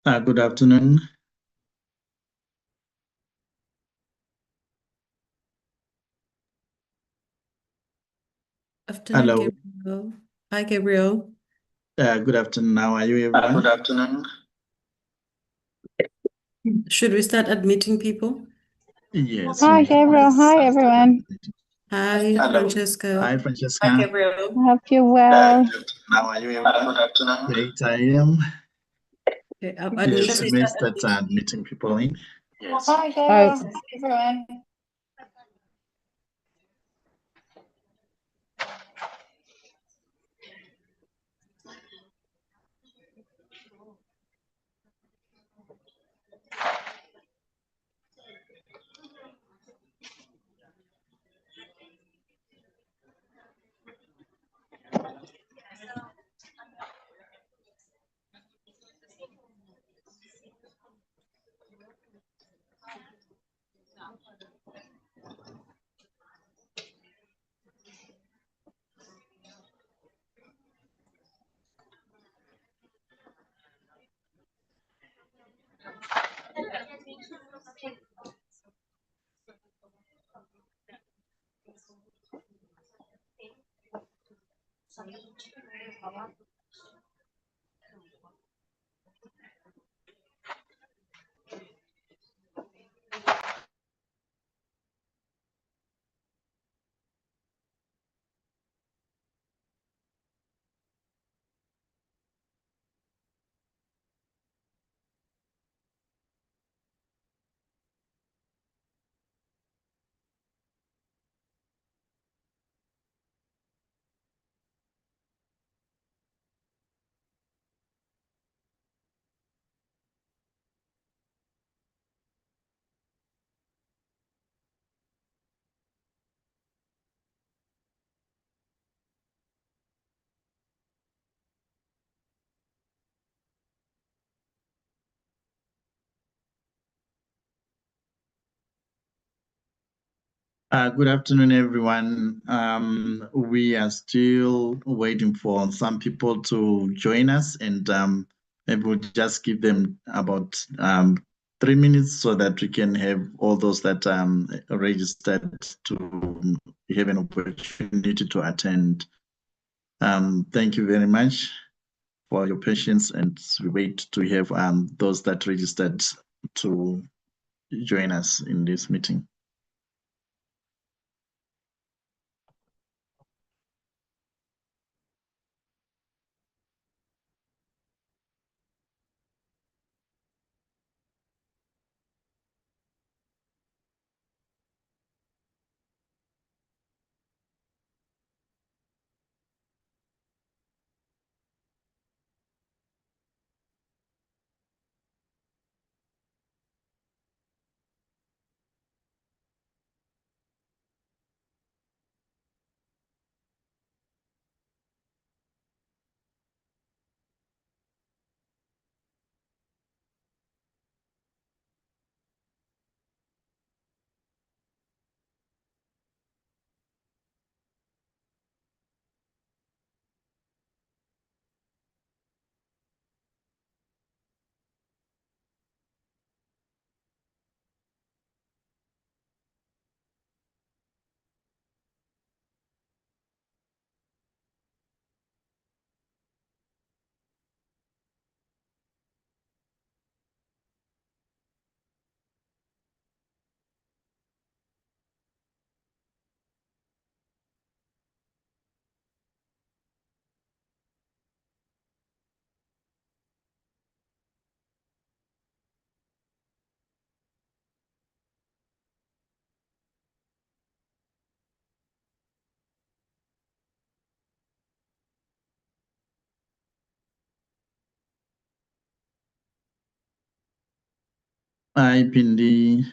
Good afternoon. Afternoon, Hello. Gabriel. Hi, Gabriel. Good afternoon. How are you, Good everyone? afternoon. Should we start admitting people? Yes, Hi, Gabriel. let's Hi, start. everyone. Hi, Hello. Francesca. Hi, Hi, Francesca. Gabriel. I hope you're well. How are you, Good everyone? afternoon. Great, I am. Okay, Yes, shall we we may start start admitting? meeting people in. Yes. Hi, Gabriel. Hi, everyone. Good afternoon, everyone. We are still waiting for some people to join us, and maybe we'll just give them about 3 minutes so that we can have all those that registered to have an opportunity to attend. Thank you very much for your patience, and we wait to have those that registered to join us in this meeting. Hi, Pindi.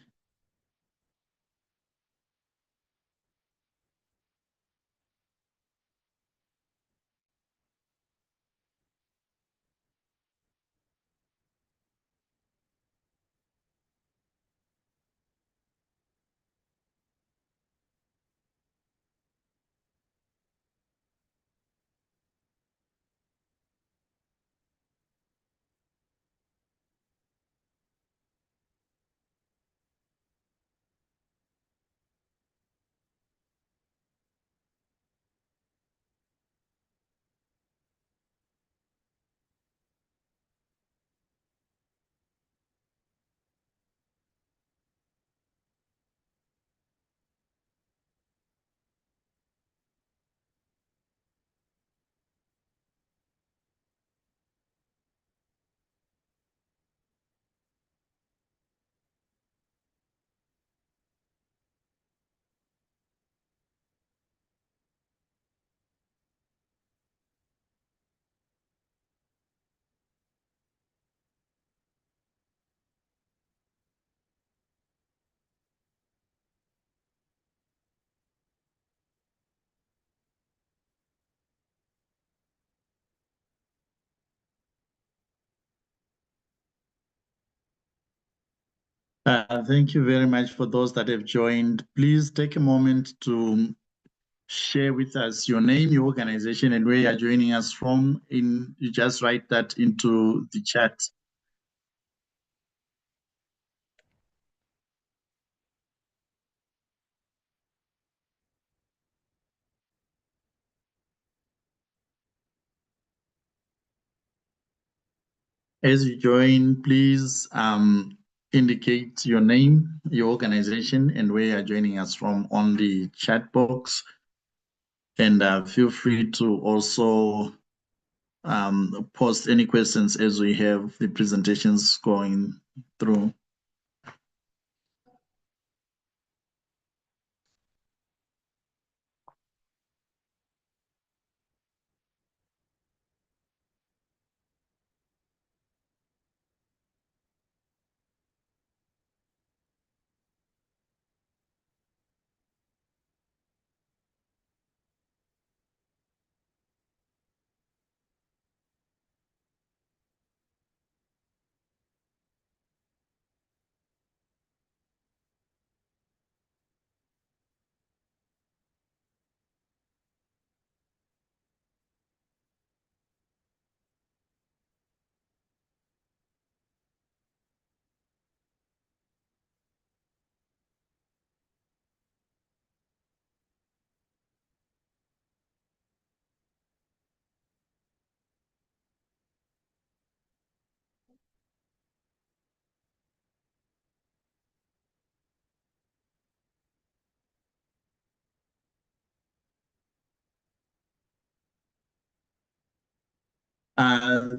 Thank you very much for those that have joined. Please take a moment to share with us your name, your organization, and where you are joining us from. You just write that into the chat. As you join, please indicate your name, your organization, and where you are joining us from on the chat box. And feel free to also post any questions as we have the presentations going through.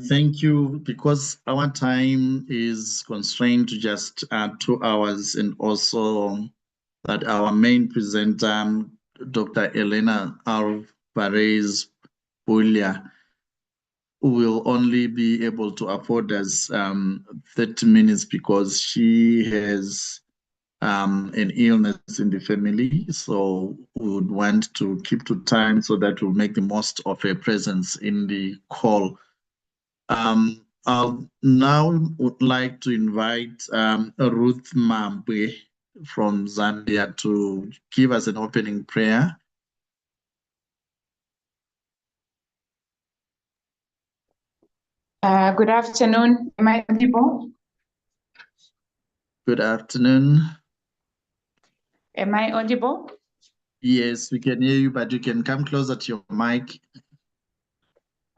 Thank you, because our time is constrained to just 2 hours, and also that our main presenter, Dr. Elena Alvarez Bulia, will only be able to afford us 30 minutes because she has an illness in the family. So we would want to keep to time so that we'll make the most of her presence in the call. I'll now would like to invite Ruth Mambwe from Zambia to give us an opening prayer. Good afternoon. Am I audible? Good afternoon. Am I audible? Yes, we can hear you, but you can come closer to your mic.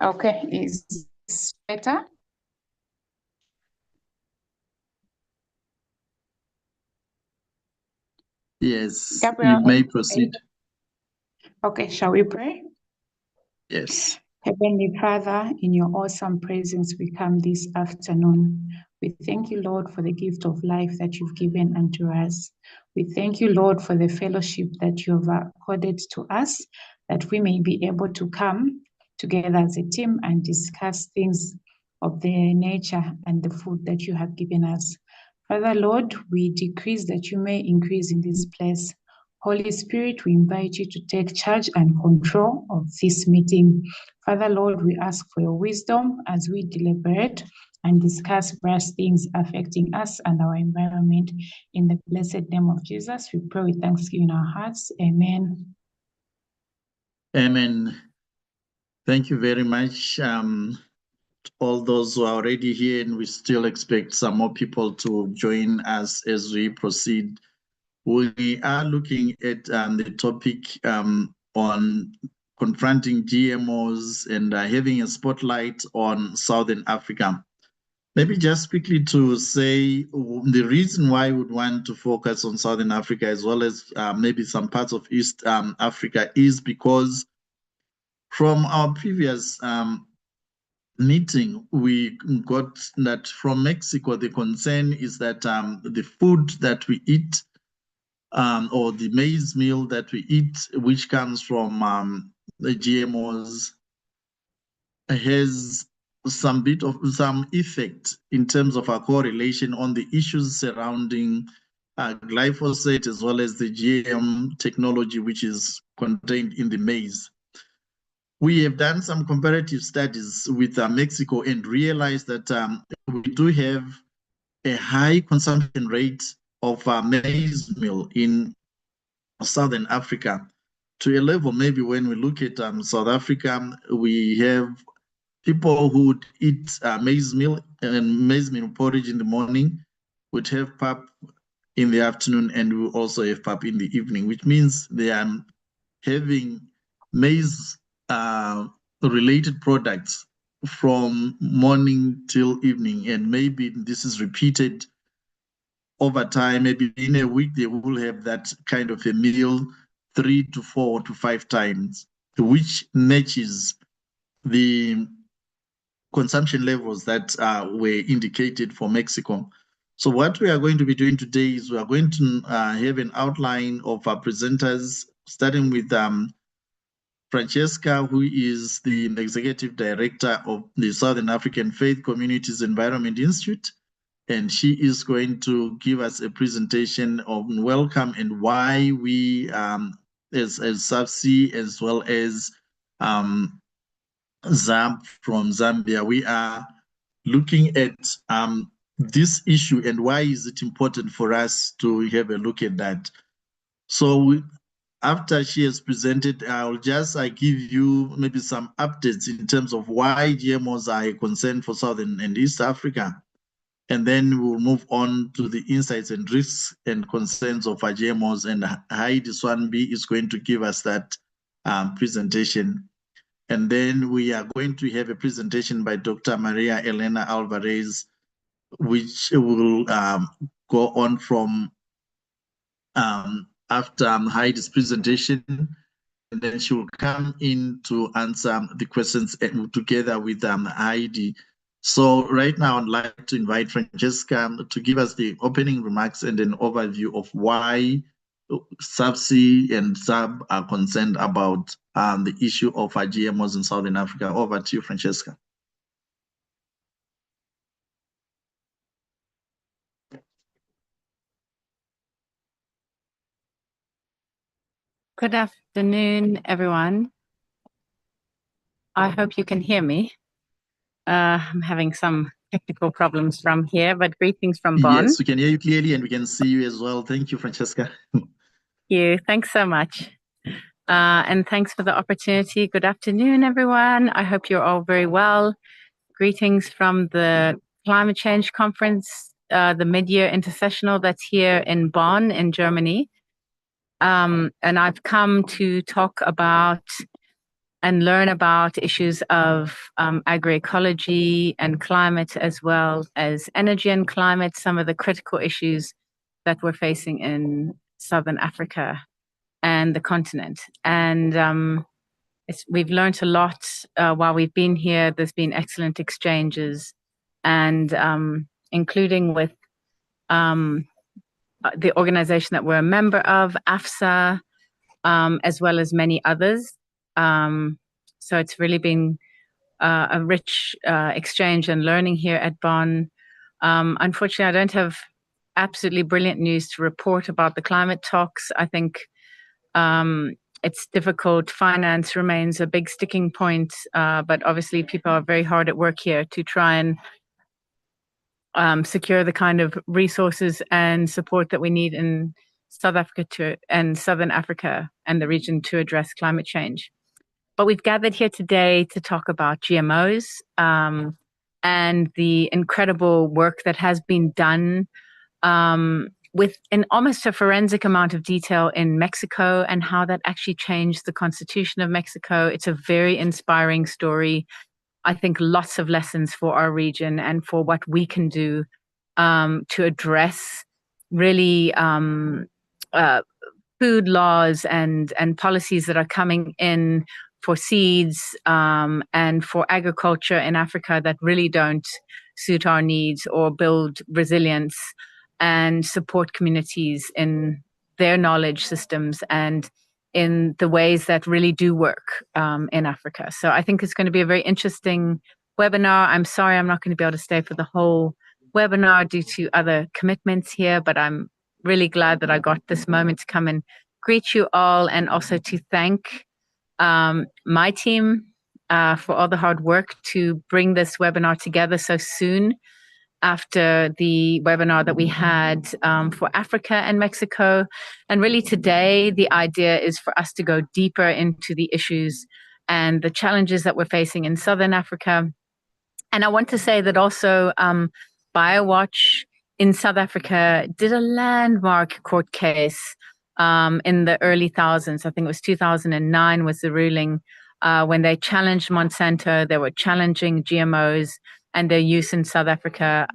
Okay, is this better? Yes, Gabriel, you may proceed. Okay, shall we pray? Yes. Heavenly Father, in your awesome presence, we come this afternoon. We thank you, Lord, for the gift of life that you've given unto us. We thank you, Lord, for the fellowship that you have accorded to us, that we may be able to come together as a team and discuss things of the nature and the food that you have given us. Father, Lord, we decrease that you may increase in this place. Holy Spirit, we invite you to take charge and control of this meeting. Father, Lord, we ask for your wisdom as we deliberate and discuss various things affecting us and our environment. In the blessed name of Jesus, we pray with thanksgiving in our hearts. Amen. Amen. Thank you very much. All those who are already here, and we still expect some more people to join us as we proceed. We are looking at the topic on confronting GMOs and having a spotlight on Southern Africa. Maybe just quickly to say the reason why we would want to focus on Southern Africa as well as maybe some parts of East Africa is because from our previous meeting, we got that from Mexico, the concern is that the food that we eat or the maize meal that we eat, which comes from the GMOs, has some effect in terms of our correlation on the issues surrounding glyphosate as well as the GM technology which is contained in the maize. We have done some comparative studies with Mexico and realized that we do have a high consumption rate of maize meal in Southern Africa to a level, maybe when we look at South Africa, we have people who would eat maize meal and maize meal porridge in the morning, would have pap in the afternoon, and we also have pap in the evening, which means they are having maize related products from morning till evening. And maybe this is repeated over time. Maybe in a week, they will have that kind of a meal 3 to 4 to 5 times, which matches the consumption levels that were indicated for Mexico. So what we are going to be doing today is we are going to have an outline of our presenters, starting with Francesca, who is the Executive Director of the Southern African Faith Communities Environment Institute. And she is going to give us a presentation of welcome and why we, as SAFC, as well as ZAMP from Zambia, we are looking at this issue and why is it important for us to have a look at that. So after she has presented, I'll just give you maybe some updates in terms of why GMOs are a concern for Southern and East Africa. And then we'll move on to the insights and risks and concerns of our GMOs. And Heidi Swanby is going to give us that presentation. And then we are going to have a presentation by Dr. Maria Elena Alvarez, which will go on from after Heidi's presentation, and then she will come in to answer the questions together with Heidi. So right now, I'd like to invite Francesca to give us the opening remarks and an overview of why SAFC and SAB are concerned about the issue of our GMOs in Southern Africa. Over to you, Francesca. Good afternoon, everyone. I hope you can hear me. I'm having some technical problems from here, but greetings from Bonn. Yes, we can hear you clearly and we can see you as well. Thank you, Francesca. Thank you. Thanks so much. And thanks for the opportunity. Good afternoon, everyone. I hope you're all very well. Greetings from the Climate Change Conference, the mid-year intersessional that's here in Bonn in Germany. And I've come to talk about and learn about issues of agroecology and climate, as well as energy and climate, some of the critical issues that we're facing in Southern Africa and the continent. And we've learned a lot while we've been here. There's been excellent exchanges, and including with the organization that we're a member of, AFSA, as well as many others. So it's really been a rich exchange and learning here at Bonn. Unfortunately, I don't have absolutely brilliant news to report about the climate talks. I think it's difficult. Finance remains a big sticking point, but obviously people are very hard at work here to try and secure the kind of resources and support that we need in South Africa and Southern Africa and the region to address climate change. But we've gathered here today to talk about GMOs and the incredible work that has been done with an almost a forensic amount of detail in Mexico and how that actually changed the Constitution of Mexico. It's a very inspiring story. I think lots of lessons for our region and for what we can do to address really food laws and policies that are coming in for seeds and for agriculture in Africa that really don't suit our needs or build resilience and support communities in their knowledge systems and in the ways that really do work in Africa. So I think it's going to be a very interesting webinar. I'm sorry I'm not going to be able to stay for the whole webinar due to other commitments here, but I'm really glad that I got this moment to come and greet you all, and also to thank my team for all the hard work to bring this webinar together so soon after the webinar that we had for Africa and Mexico. And really today, the idea is for us to go deeper into the issues and the challenges that we're facing in Southern Africa. And I want to say that also BioWatch in South Africa did a landmark court case in the early thousands. I think it was 2009 was the ruling when they challenged Monsanto. They were challenging GMOs and their use in South Africa.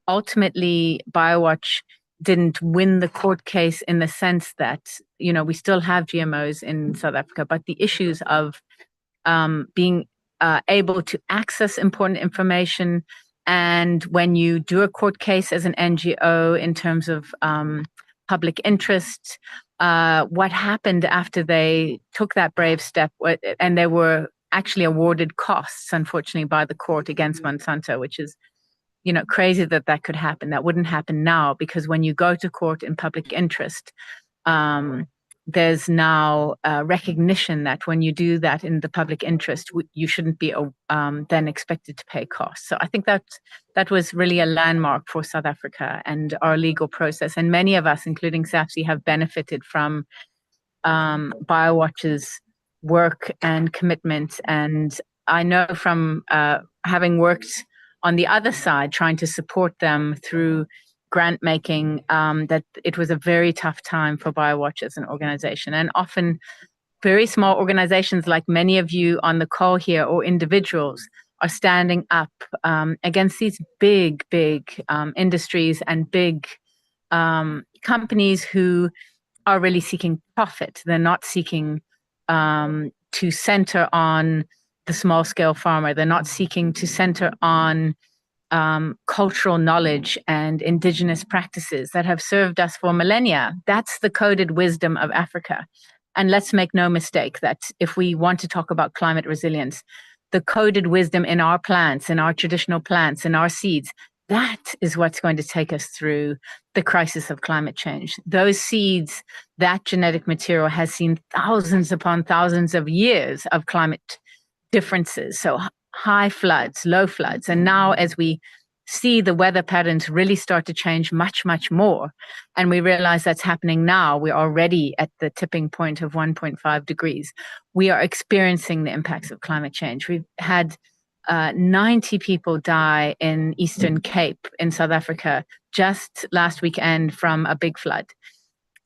Ultimately, BioWatch didn't win the court case in the sense that, you know, we still have GMOs in South Africa, but the issues of being able to access important information, and when you do a court case as an NGO in terms of public interest, what happened after they took that brave step, and they were actually awarded costs, unfortunately, by the court against Monsanto, which is, you know, crazy that that could happen. That wouldn't happen now, because when you go to court in public interest, there's now recognition that when you do that in the public interest, you shouldn't be then expected to pay costs. So I think that was really a landmark for South Africa and our legal process. And many of us, including SAFSI, have benefited from BioWatch's work and commitment. And I know from having worked on the other side, trying to support them through grant making, that it was a very tough time for BioWatch as an organization. And often very small organizations like many of you on the call here, or individuals, are standing up against these big industries and big companies who are really seeking profit. They're not seeking to center on the small scale farmer. They're not seeking to center on cultural knowledge and indigenous practices that have served us for millennia. That's the coded wisdom of Africa. And let's make no mistake that if we want to talk about climate resilience, the coded wisdom in our plants, in our traditional plants, in our seeds, that is what's going to take us through the crisis of climate change. Those seeds, that genetic material has seen thousands upon thousands of years of climate differences. So high floods, low floods. And now as we see the weather patterns really start to change much more, and we realize that's happening now, we're already at the tipping point of 1.5 degrees. We are experiencing the impacts of climate change. We've had 90 people die in Eastern Cape in South Africa just last weekend from a big flood.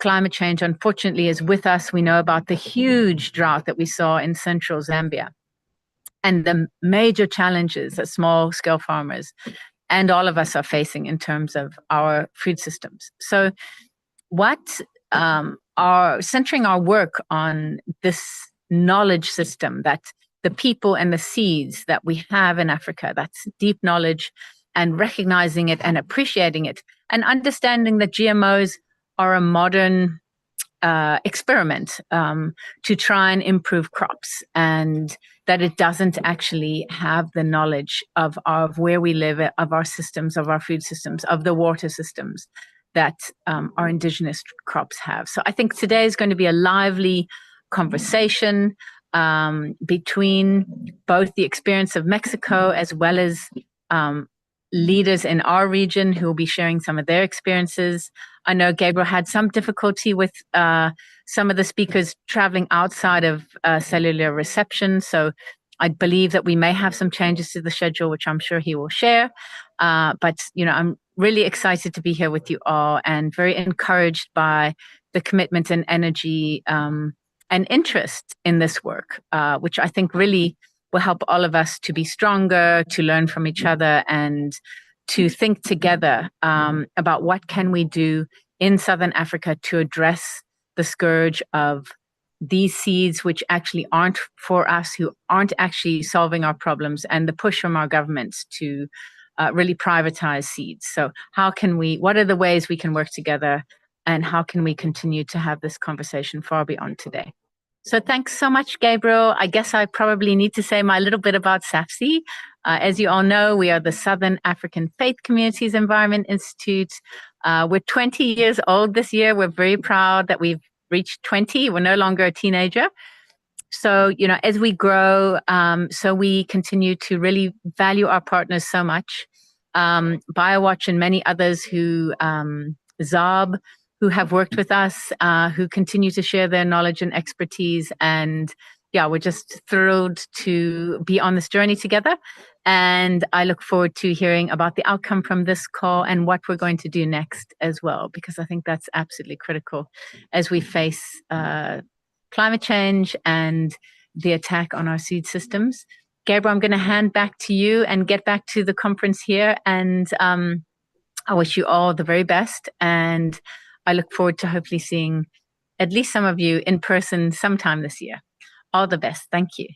Climate change, unfortunately, is with us. We know about the huge drought that we saw in central Zambia and the major challenges that small scale farmers and all of us are facing in terms of our food systems. So what are centering our work on this knowledge system, that the people and the seeds that we have in Africa, that's deep knowledge, and recognizing it and appreciating it, and understanding that GMOs are a modern experiment to try and improve crops, and that it doesn't actually have the knowledge of where we live, of our systems, of our food systems, of the water systems that our indigenous crops have. So I think today is going to be a lively conversation between both the experience of Mexico as well as leaders in our region who will be sharing some of their experiences. I know Gabriel had some difficulty with some of the speakers traveling outside of cellular reception. So I believe that we may have some changes to the schedule, which I'm sure he will share. But, you know, I'm really excited to be here with you all and very encouraged by the commitment and energy and interest in this work, which I think really will help all of us to be stronger, to learn from each other, and to think together about what can we do in Southern Africa to address the scourge of these seeds, which actually aren't for us, who aren't actually solving our problems, and the push from our governments to really privatize seeds. So how can we, what are the ways we can work together, and how can we continue to have this conversation far beyond today? So thanks so much, Gabriel. I guess I probably need to say my little bit about SAFSI. As you all know, we are the Southern African Faith Communities Environment Institute. We're 20 years old this year. We're very proud that we've reached 20. We're no longer a teenager. So, you know, as we grow, so we continue to really value our partners so much. BioWatch and many others who, Zarb, who have worked with us, who continue to share their knowledge and expertise. And yeah, we're just thrilled to be on this journey together. And I look forward to hearing about the outcome from this call and what we're going to do next as well, because I think that's absolutely critical as we face climate change and the attack on our seed systems. Gabriel, I'm going to hand back to you and get back to the conference here. And I wish you all the very best. And I look forward to hopefully seeing at least some of you in person sometime this year. All the best. Thank you.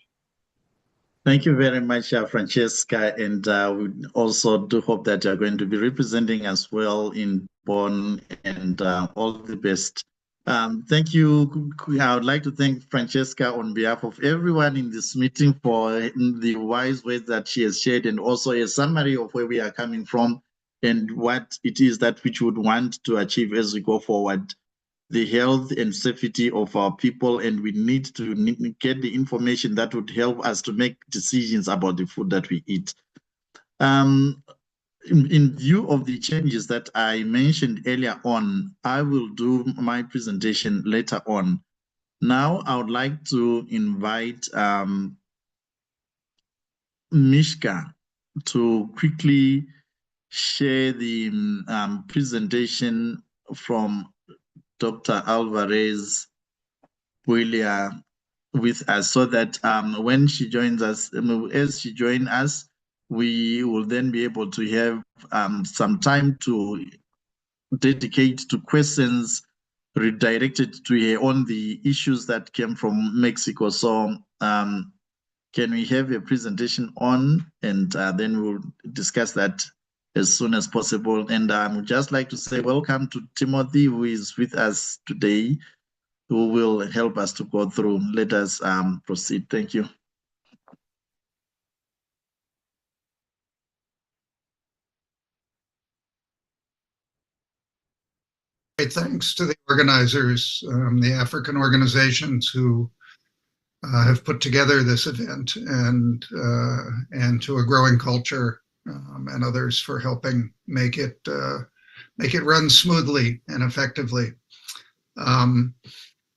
Thank you very much, Francesca. And we also do hope that you're going to be representing as well in Bonn, and all the best. Thank you. I would like to thank Francesca on behalf of everyone in this meeting for the wise words that she has shared, and also a summary of where we are coming from and what it is that we would want to achieve as we go forward. The health and safety of our people, and we need to get the information that would help us to make decisions about the food that we eat. In view of the changes that I mentioned earlier on, I will do my presentation later on. Now, I would like to invite Mishka to quickly share the presentation from Dr. Alvarez Builia with us, so that when she joins us, as she joins us, we will then be able to have some time to dedicate to questions redirected to her on the issues that came from Mexico. So can we have a presentation on, and then we'll discuss that as soon as possible. And I would just like to say welcome to Timothy, who is with us today, who will help us to go through. Let us proceed. Thank you. Great thanks to the organizers, the African organizations who have put together this event, and to a growing culture and others for helping make it run smoothly and effectively.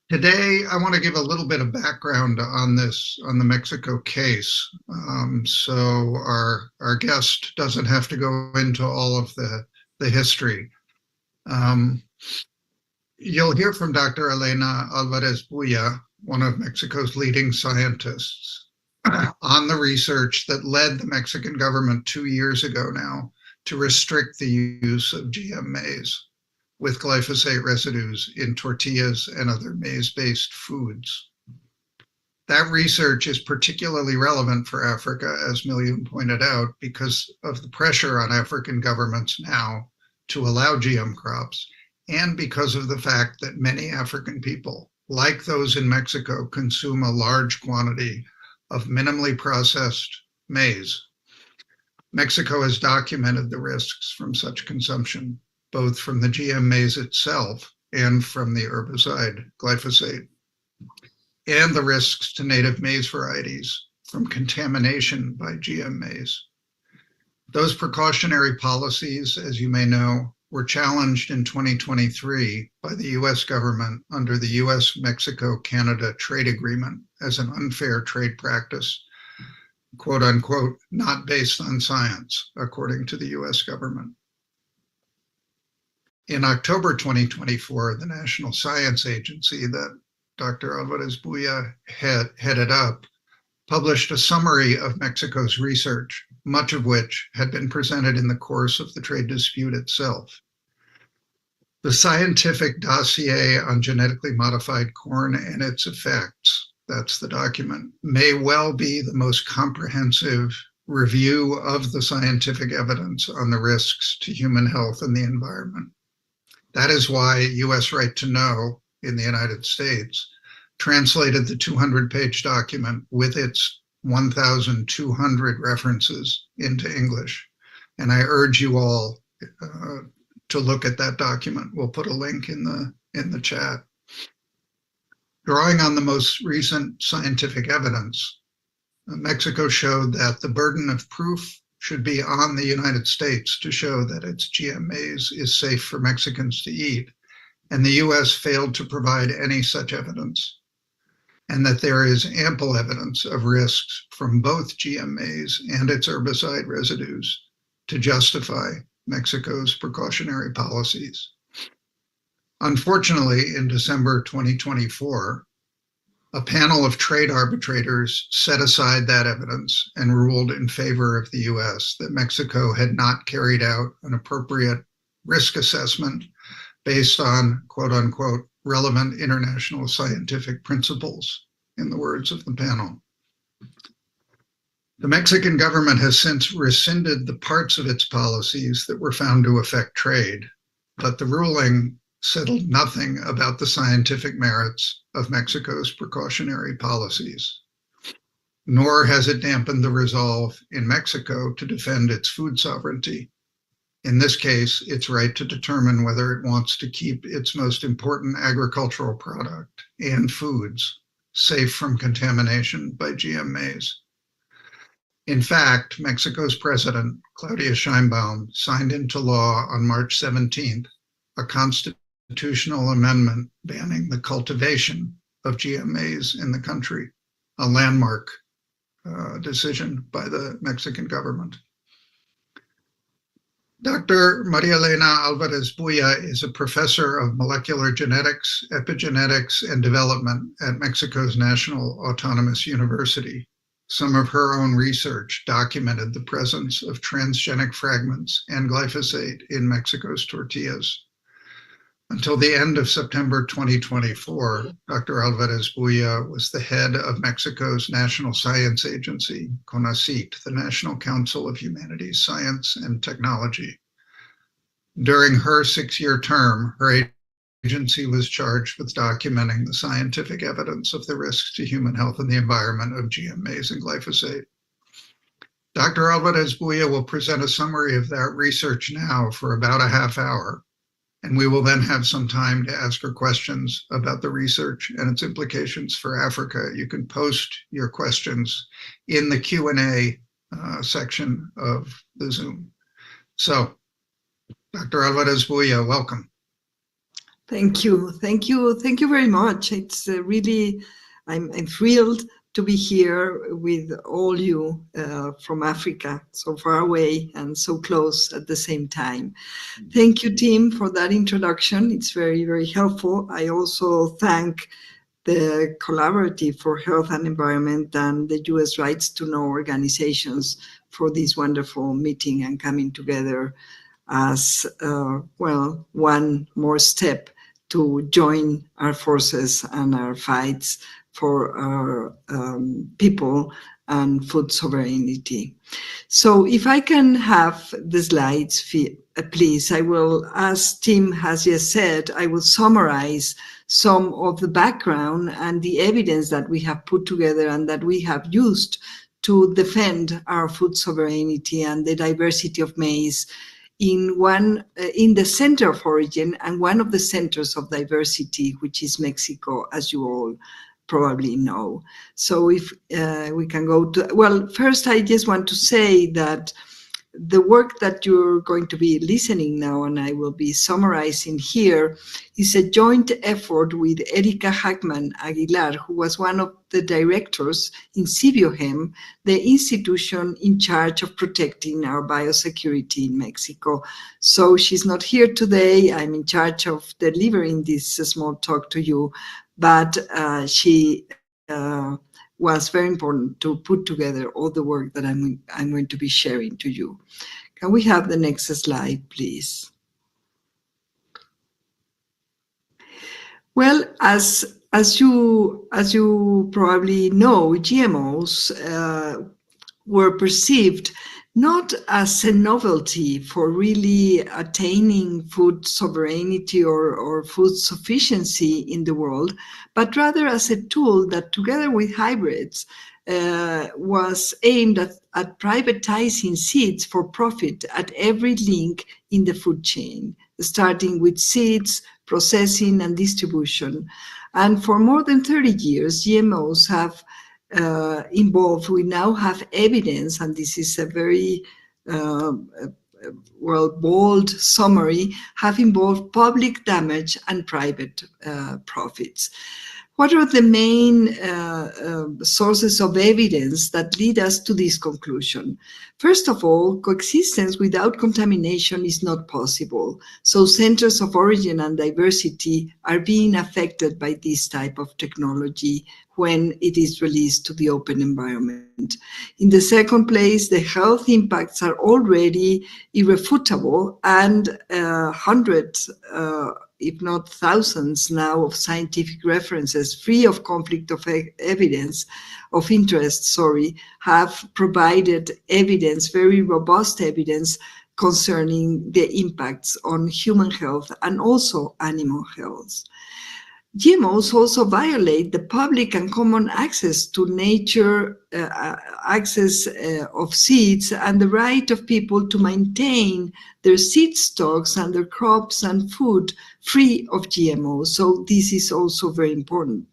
Today, I want to give a little bit of background on the Mexico case, so our guest doesn't have to go into all of the history. You'll hear from Dr. Elena Alvarez Builla, one of Mexico's leading scientists, on the research that led the Mexican government 2 years ago now to restrict the use of GM maize with glyphosate residues in tortillas and other maize-based foods. That research is particularly relevant for Africa, as Milliam pointed out, because of the pressure on African governments now to allow GM crops, and because of the fact that many African people, like those in Mexico, consume a large quantity of minimally processed maize. Mexico has documented the risks from such consumption, both from the GM maize itself and from the herbicide glyphosate, and the risks to native maize varieties from contamination by GM maize. Those precautionary policies, as you may know, were challenged in 2023 by the US government under the US-Mexico-Canada trade agreement as an unfair trade practice, quote unquote, not based on science, according to the US government. In October 2024, the National Science Agency that Dr. Alvarez Builla headed up published a summary of Mexico's research, much of which had been presented in the course of the trade dispute itself. The scientific dossier on genetically modified corn and its effects, that's the document, may well be the most comprehensive review of the scientific evidence on the risks to human health and the environment. That is why US Right to Know in the United States translated the 200-page document with its 1,200 references into English. And I urge you all to look at that document. We'll put a link in the chat. Drawing on the most recent scientific evidence, Mexico showed that the burden of proof should be on the United States to show that its GM maize is safe for Mexicans to eat, and the US failed to provide any such evidence, and that there is ample evidence of risks from both GM maize and its herbicide residues to justify Mexico's precautionary policies. Unfortunately, in December 2024, a panel of trade arbitrators set aside that evidence and ruled in favor of the US that Mexico had not carried out an appropriate risk assessment based on, quote unquote, relevant international scientific principles, in the words of the panel. The Mexican government has since rescinded the parts of its policies that were found to affect trade, but the ruling settled nothing about the scientific merits of Mexico's precautionary policies, nor has it dampened the resolve in Mexico to defend its food sovereignty. In this case, its right to determine whether it wants to keep its most important agricultural product and foods safe from contamination by GM maize. In fact, Mexico's president, Claudia Sheinbaum, signed into law on March 17th a constitutional amendment banning the cultivation of GM maize in the country, a landmark decision by the Mexican government. Dr. Maria Elena Alvarez Buya is a professor of molecular genetics, epigenetics, and development at Mexico's National Autonomous University. Some of her own research documented the presence of transgenic fragments and glyphosate in Mexico's tortillas. Until the end of September 2024, Dr. Alvarez Buya was the head of Mexico's National Science Agency, CONACYT, the National Council of Humanities, Science, and Technology. During her 6-year term, her agency was charged with documenting the scientific evidence of the risks to human health and the environment of GM maize and glyphosate. Dr. Alvarez Buya will present a summary of that research now for about a half hour, and we will then have some time to ask her questions about the research and its implications for Africa. You can post your questions in the Q&A section of the Zoom. So, Dr. Alvarez Buya, welcome. Thank you. Thank you. Thank you very much. It's really, I'm thrilled to be here with all you from Africa, so far away and so close at the same time. Thank you, Tim, for that introduction. It's very, very helpful. I also thank the Collaborative for Health and Environment and the US Rights to Know organizations for this wonderful meeting and coming together as, well, one more step to join our forces and our fights for our people and food sovereignty. So if I can have the slides, please, I will, as Tim has just said, I will summarize some of the background and the evidence that we have put together and that we have used to defend our food sovereignty and the diversity of maize in the center of origin and one of the centers of diversity, which is Mexico, as you all probably know. So if we can go to, well, first I just want to say that the work that you're going to be listening now, and I will be summarizing here, is a joint effort with Erika Hackman Aguilar, who was one of the directors in CBioHem, the institution in charge of protecting our biosecurity in Mexico. So she's not here today. I'm in charge of delivering this small talk to you, but she was very important to put together all the work that I'm going to be sharing to you. Can we have the next slide, please? Well, as you probably know, GMOs were perceived not as a novelty for really attaining food sovereignty or food sufficiency in the world, but rather as a tool that, together with hybrids, was aimed at privatizing seeds for profit at every link in the food chain, starting with seeds, processing, and distribution. And for more than 30 years, GMOs have involved. We now have evidence, and this is a very bold summary, have involved public damage and private profits. What are the main sources of evidence that lead us to this conclusion? First of all, coexistence without contamination is not possible. So centers of origin and diversity are being affected by this type of technology when it is released to the open environment. In the second place, the health impacts are already irrefutable, and hundreds if not thousands now of scientific references free of conflict of evidence, of interest, have provided evidence, very robust evidence concerning the impacts on human health and also animal health. GMOs also violate the public and common access to nature, access of seeds, and the right of people to maintain their seed stocks and their crops and food free of GMOs. So this is also very important.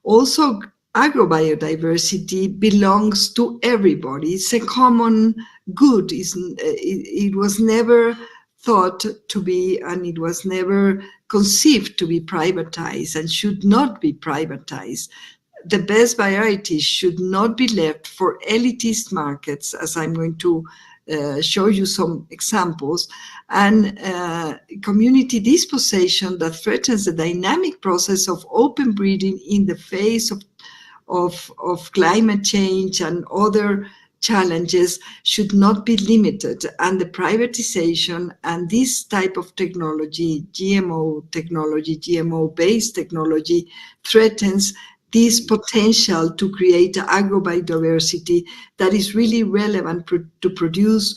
Also, agrobiodiversity belongs to everybody. It's a common good. It was never thought to be, and it was never conceived to be privatized and should not be privatized. The best varieties should not be left for elitist markets, as I'm going to show you some examples, and community dispossession that threatens the dynamic process of open breeding in the face of climate change and other challenges should not be limited, and the privatization and this type of technology, GMO-based technology, threatens this potential to create agrobiodiversity that is really relevant to produce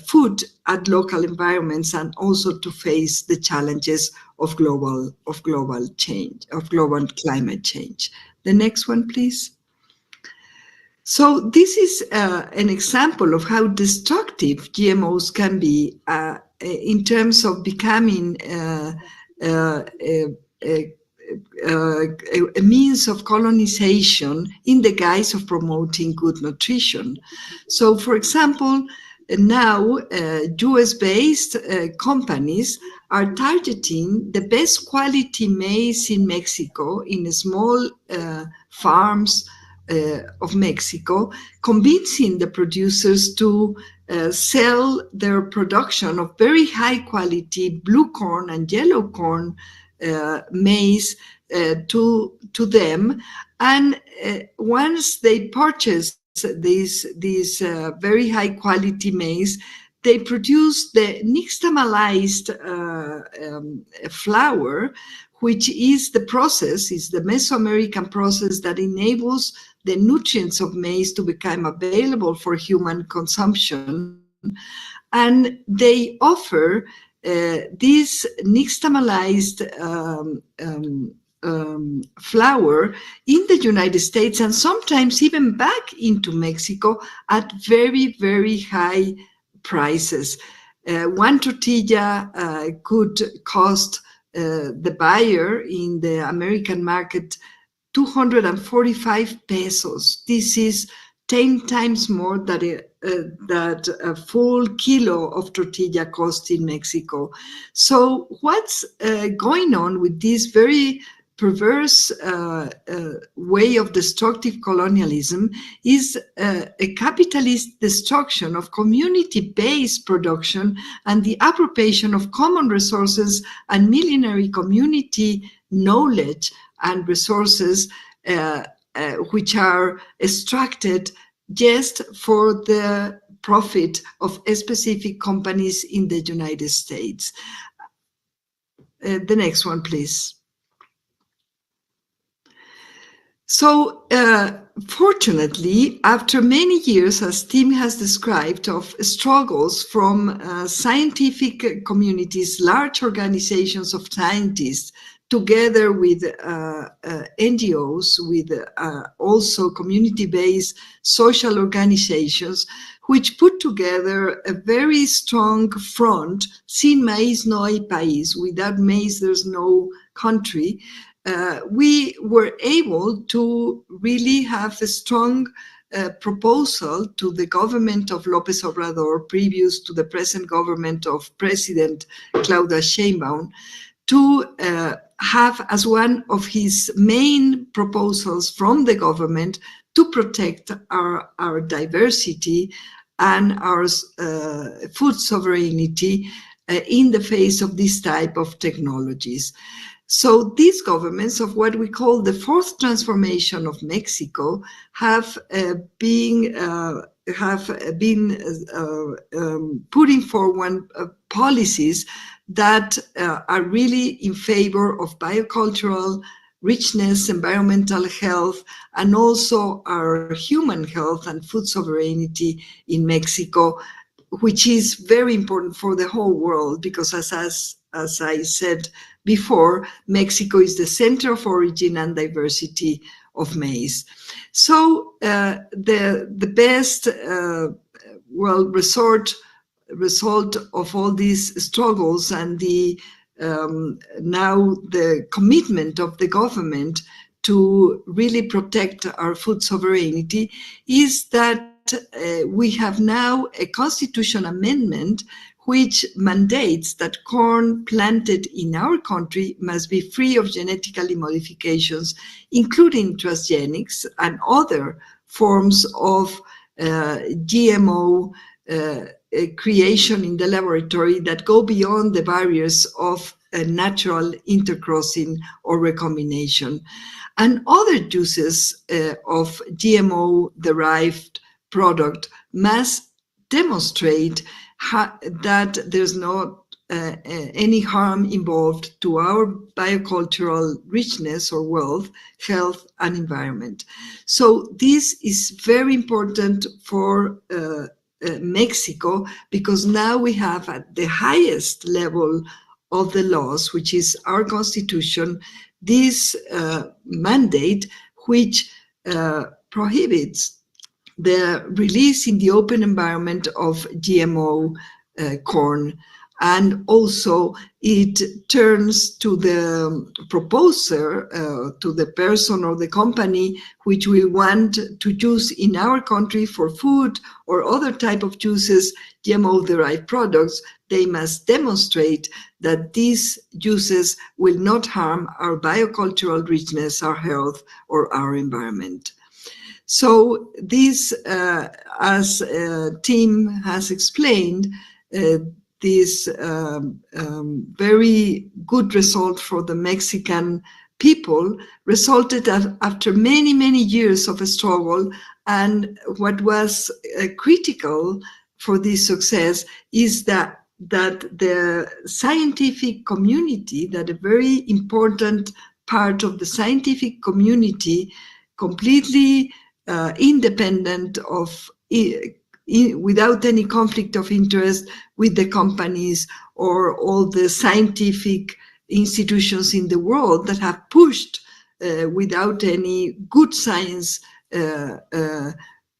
food at local environments and also to face the challenges of global change, of global climate change. The next one, please. So this is an example of how destructive GMOs can be in terms of becoming a means of colonization in the guise of promoting good nutrition. So, for example, now US-based companies are targeting the best quality maize in Mexico, in small farms of Mexico, convincing the producers to sell their production of very high quality blue corn and yellow corn maize to them. And once they purchase these very high quality maize, they produce the nixtamalized flour, which is the Mesoamerican process that enables the nutrients of maize to become available for human consumption. And they offer this nixtamalized flour in the United States and sometimes even back into Mexico at very, very high prices. One tortilla could cost the buyer in the American market 245 pesos. This is 10 times more than that a full kilo of tortilla costs in Mexico. So what's going on with this very perverse way of destructive colonialism is a capitalist destruction of community-based production and the appropriation of common resources and millenary community knowledge and resources which are extracted just for the profit of specific companies in the United States. The next one, please. So, fortunately, after many years, as Tim has described, of struggles from scientific communities, large organizations of scientists, together with NGOs, with also community-based social organizations, which put together a very strong front, Sin Maíz no hay país, without maize there's no country. We were able to really have a strong proposal to the government of López Obrador, previous to the present government of President Claudia Sheinbaum, to have as one of his main proposals from the government to protect our diversity and our food sovereignty in the face of this type of technologies. So these governments of what we call the fourth transformation of Mexico have been putting forward policies that are really in favor of biocultural richness, environmental health, and also our human health and food sovereignty in Mexico, which is very important for the whole world, because as I said before, Mexico is the center of origin and diversity of maize. So the best result of all these struggles and the now the commitment of the government to really protect our food sovereignty is that we have now a constitution amendment which mandates that corn planted in our country must be free of genetically modifications, including transgenics and other forms of GMO creation in the laboratory that go beyond the barriers of natural intercrossing or recombination. And other uses of GMO-derived product must demonstrate that there's not any harm involved to our biocultural richness or wealth, health, and environment. So this is very important for Mexico, because now we have at the highest level of the laws, which is our constitution, this mandate which prohibits the release in the open environment of GMO corn. And also it turns to the proposer, to the person or the company which will want to use in our country for food or other type of uses, GMO-derived products. They must demonstrate that these uses will not harm our biocultural richness, our health, or our environment. So this, as Tim has explained, this very good result for the Mexican people resulted after many, many years of a struggle. And what was critical for this success is that the scientific community, that a very important part of the scientific community, completely independent of, without any conflict of interest with the companies or all the scientific institutions in the world that have pushed without any good science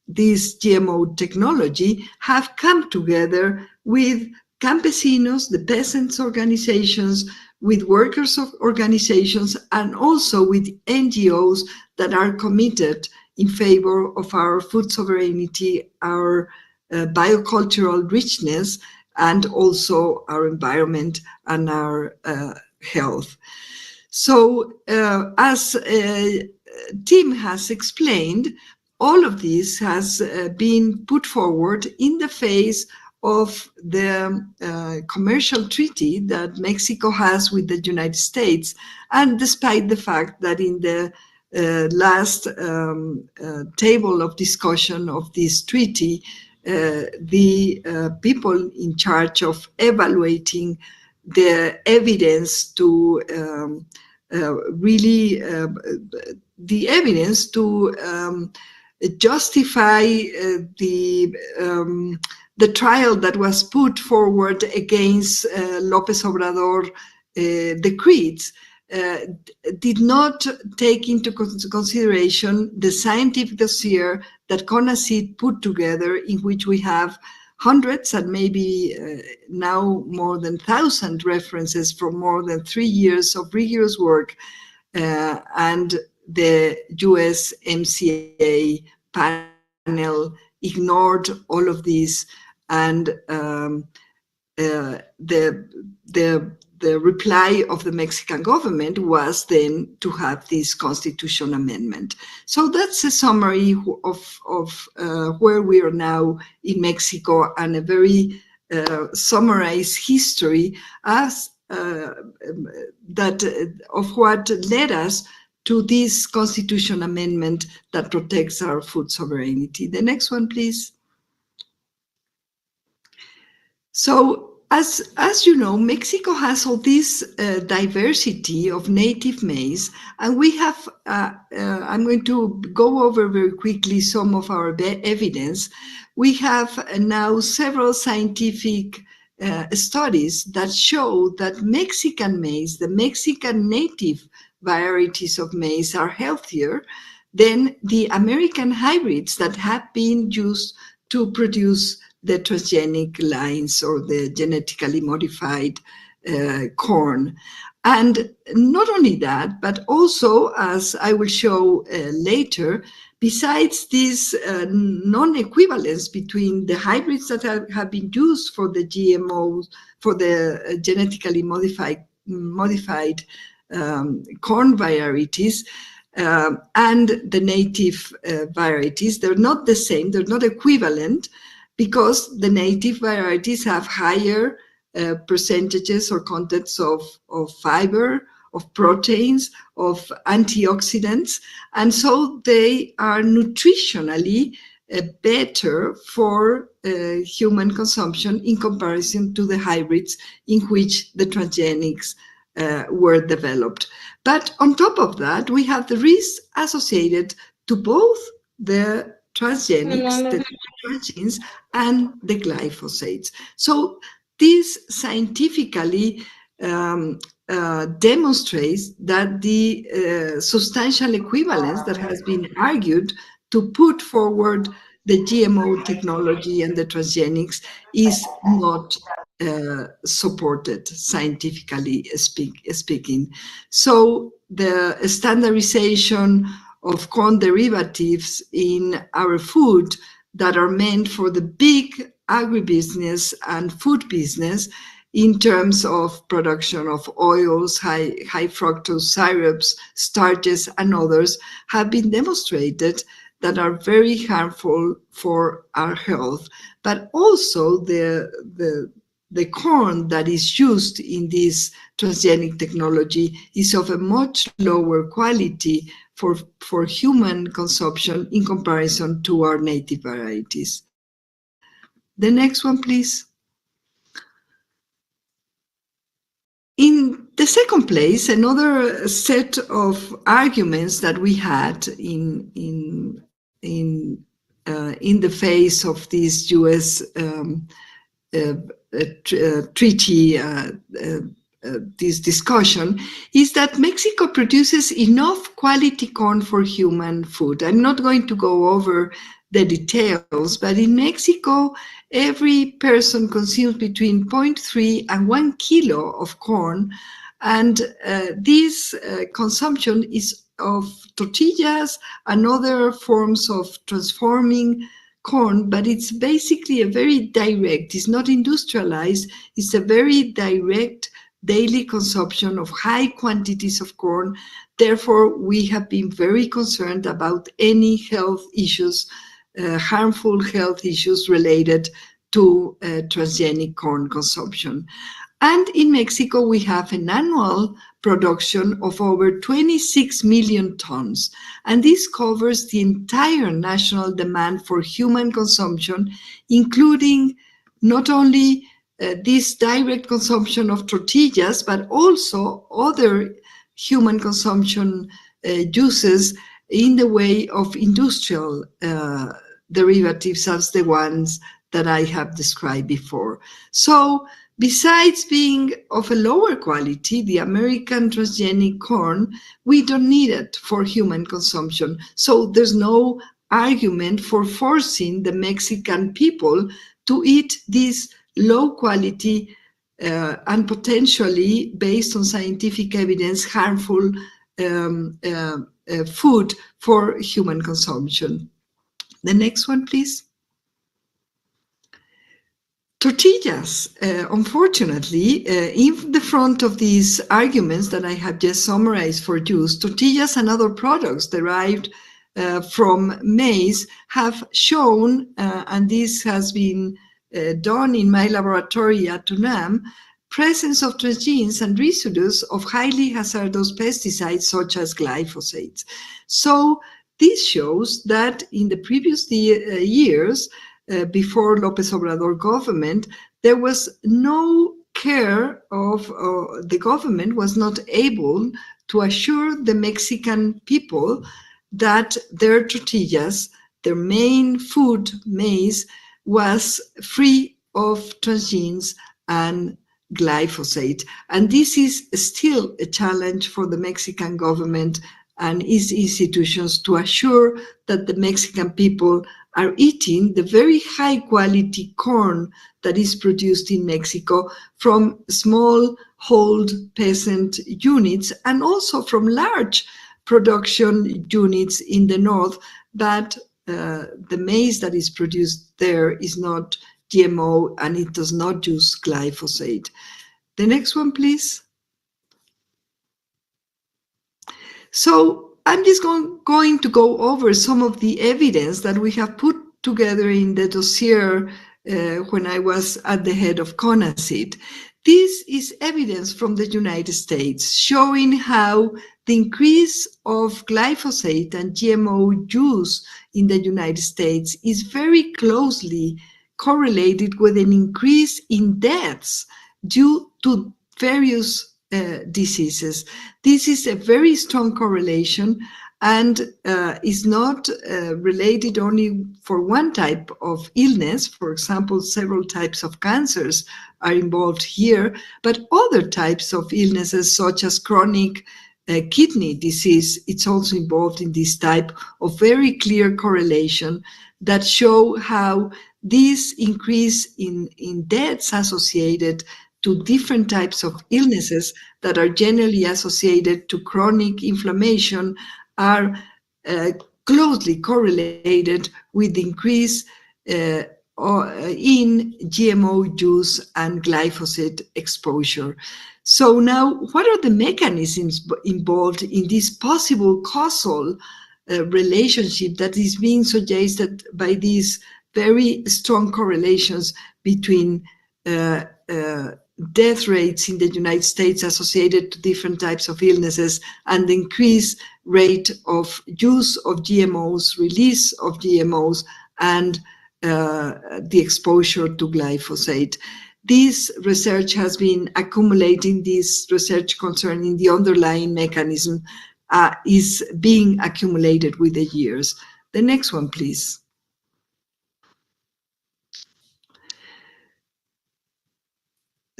this GMO technology, have come together with campesinos, the peasants' organizations, with workers' organizations, and also with NGOs that are committed in favor of our food sovereignty, our biocultural richness, and also our environment and our health. So as Tim has explained, all of this has been put forward in the face of the commercial treaty that Mexico has with the United States, and despite the fact that in the last table of discussion of this treaty, the people in charge of evaluating the evidence to the evidence to justify the trial that was put forward against López Obrador decrees, did not take into consideration the scientific dossier that CONACYT put together, in which we have hundreds and maybe now more than 1,000 references from more than 3 years of rigorous work, and the USMCA panel panel ignored all of this, and the reply of the Mexican government was then to have this constitution amendment. So that's a summary of where we are now in Mexico, and a very summarized history as of what led us to this constitution amendment that protects our food sovereignty. The next one, please. So, as you know, Mexico has all this diversity of native maize, and we have, I'm going to go over very quickly some of our evidence. We have now several scientific studies that show that Mexican maize, the Mexican native varieties of maize, are healthier than the American hybrids that have been used to produce the transgenic lines or the genetically modified corn. And not only that, but also, as I will show later, besides this non-equivalence between the hybrids that have been used for the GMOs, for the genetically modified corn varieties, and the native varieties, they're not the same, they're not equivalent, because the native varieties have higher percentages or contents of fiber, of proteins, of antioxidants, and so they are nutritionally better for human consumption in comparison to the hybrids in which the transgenics were developed. But on top of that, we have the risks associated to both the transgenics, the transgenes, and the glyphosates. So this scientifically demonstrates that the substantial equivalence that has been argued to put forward the GMO technology and the transgenics is not supported, scientifically speaking. So the standardization of corn derivatives in our food that are meant for the big agribusiness and food business in terms of production of oils, high fructose syrups, starches, and others have been demonstrated that are very harmful for our health. But also the corn that is used in this transgenic technology is of a much lower quality for human consumption in comparison to our native varieties. The next one, please. In the second place, another set of arguments that we had in the face of this U.S. treaty, this discussion, is that Mexico produces enough quality corn for human food. I'm not going to go over the details, but in Mexico, every person consumes between 0.3 and 1 kilo of corn, and this consumption is of tortillas and other forms of transforming corn, but it's basically a very direct, it's not industrialized, it's a very direct daily consumption of high quantities of corn. Therefore, we have been very concerned about any health issues, harmful health issues related to transgenic corn consumption. And in Mexico, we have an annual production of over 26 million tons. And this covers the entire national demand for human consumption, including not only this direct consumption of tortillas, but also other human consumption uses in the way of industrial derivatives as the ones that I have described before. So besides being of a lower quality, the American transgenic corn, we don't need it for human consumption. So there's no argument for forcing the Mexican people to eat this low quality and potentially, based on scientific evidence, harmful food for human consumption. The next one, please. Tortillas, unfortunately, in the front of these arguments that I have just summarized for you, tortillas and other products derived from maize have shown, and this has been done in my laboratory at UNAM, presence of transgenes and residues of highly hazardous pesticides such as glyphosate. So this shows that in the previous years, before López Obrador government, there was no care of, the government was not able to assure the Mexican people that their tortillas, their main food, maize, was free of transgenes and glyphosate. And this is still a challenge for the Mexican government and its institutions to assure that the Mexican people are eating the very high quality corn that is produced in Mexico from small hold peasant units and also from large production units in the north, that the maize that is produced there is not GMO and it does not use glyphosate. The next one, please. So I'm just going to go over some of the evidence that we have put together in the dossier when I was at the head of CONACYT. This is evidence from the United States showing how the increase of glyphosate and GMO use in the United States is very closely correlated with an increase in deaths due to various diseases. This is a very strong correlation and is not related only for one type of illness. For example, several types of cancers are involved here, but other types of illnesses such as chronic kidney disease, it's also involved in this type of very clear correlation that show how this increase in deaths associated to different types of illnesses that are generally associated to chronic inflammation are closely correlated with the increase in GMO use and glyphosate exposure. So now, what are the mechanisms involved in this possible causal relationship that is being suggested by these very strong correlations between death rates in the United States associated to different types of illnesses and the increased rate of use of GMOs, release of GMOs, and the exposure to glyphosate? This research has been accumulating, this research concerning the underlying mechanism is being accumulated with the years. The next one, please.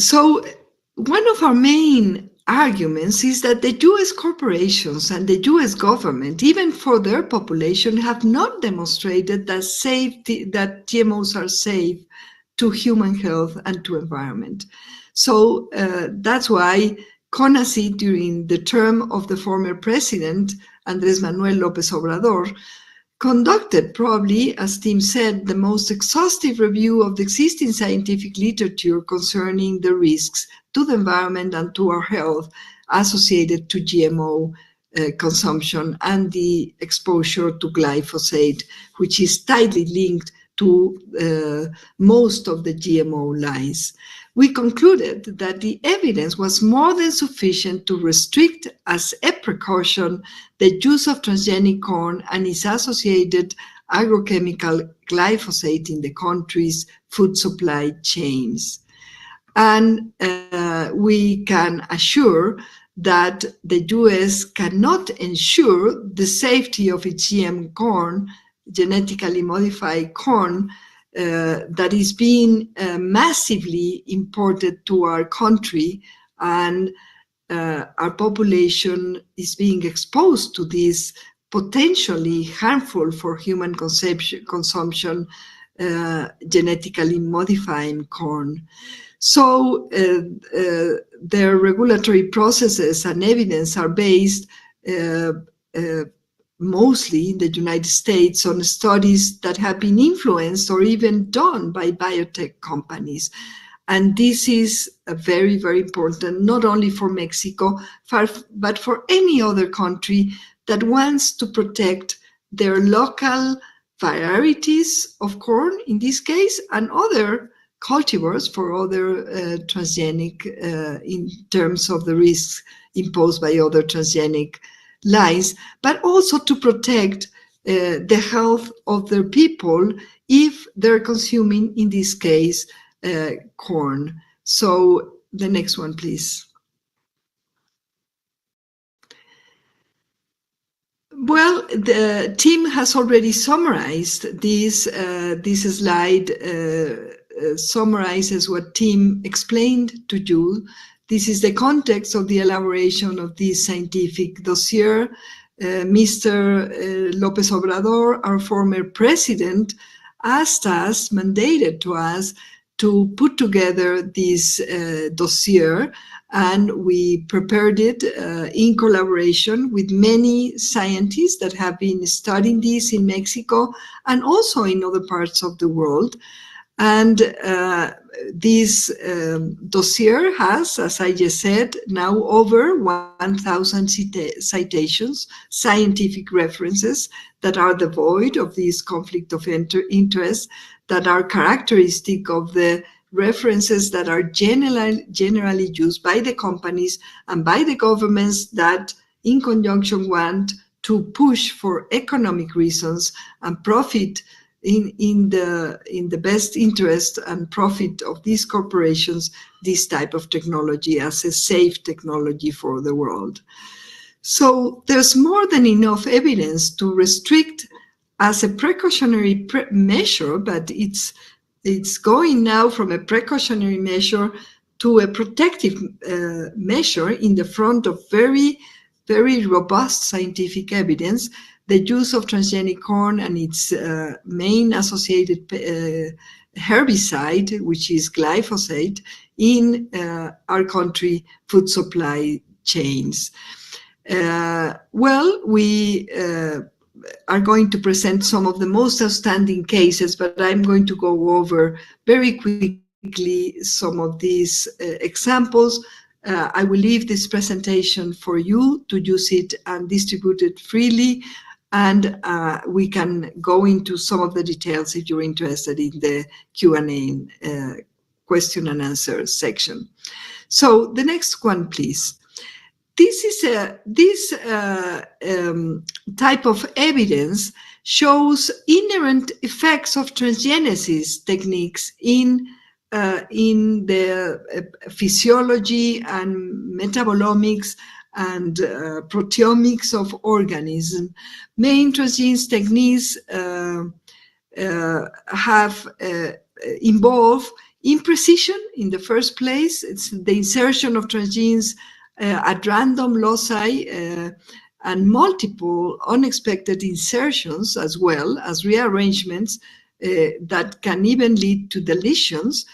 So one of our main arguments is that the US corporations and the US government, even for their population, have not demonstrated that that GMOs are safe to human health and to environment. So that's why CONACYT, during the term of the former president, Andrés Manuel López Obrador, conducted probably, as Tim said, the most exhaustive review of the existing scientific literature concerning the risks to the environment and to our health associated to GMO consumption and the exposure to glyphosate, which is tightly linked to most of the GMO lies. We concluded that the evidence was more than sufficient to restrict, as a precaution, the use of transgenic corn and its associated agrochemical glyphosate in the country's food supply chains. And we can assure that the US cannot ensure the safety of its GM corn, genetically modified corn, that is being massively imported to our country, and our population is being exposed to this potentially harmful for human consumption genetically modifying corn. So their regulatory processes and evidence are based mostly in the United States, on studies that have been influenced or even done by biotech companies. And this is very, very important, not only for Mexico, but for any other country that wants to protect their local varieties of corn, in this case, and other cultivars for other transgenic in terms of the risks imposed by other transgenic lines, but also to protect the health of their people if they're consuming, in this case, corn. So the next one, please. Well, the team has already summarized this. This slide summarizes what team explained to you. This is the context of the elaboration of this scientific dossier. Mr. López Obrador, our former president, asked us, mandated to us, to put together this dossier, and we prepared it in collaboration with many scientists that have been studying this in Mexico and also in other parts of the world. And this dossier has, as I just said, now over 1,000 citations, scientific references that are devoid of this conflict of interest, that are characteristic of the references that are generally used by the companies and by the governments that, in conjunction, want to push for economic reasons and profit in the best interest and profit of these corporations, this type of technology as a safe technology for the world. So there's more than enough evidence to restrict as a precautionary measure, but it's going now from a precautionary measure to a protective measure in the front of very, very robust scientific evidence, the use of transgenic corn and its main associated herbicide, which is glyphosate, in our country food supply chains. Well, we are going to present some of the most outstanding cases, but I'm going to go over very quickly some of these examples. I will leave this presentation for you to use it and distribute it freely, and we can go into some of the details if you're interested in the Q&A question and answer section. So the next one, please. This type of evidence shows inherent effects of transgenesis techniques in the physiology and metabolomics and proteomics of organisms. Main transgenes techniques have involved imprecision in the first place. It's the insertion of transgenes at random loci and multiple unexpected insertions, as well as rearrangements that can even lead to deletions,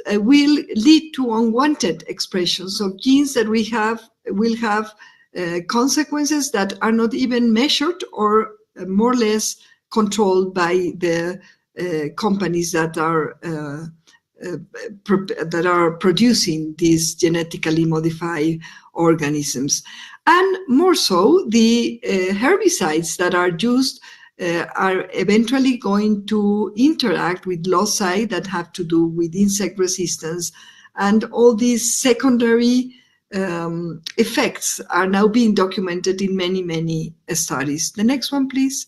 will lead to unwanted expressions of genes that will have consequences that are not even measured or more or less controlled by the companies that are producing these genetically modified organisms. And more so, the herbicides that are used are eventually going to interact with loci that have to do with insect resistance, and all these secondary effects are now being documented in many, many studies. The next one, please.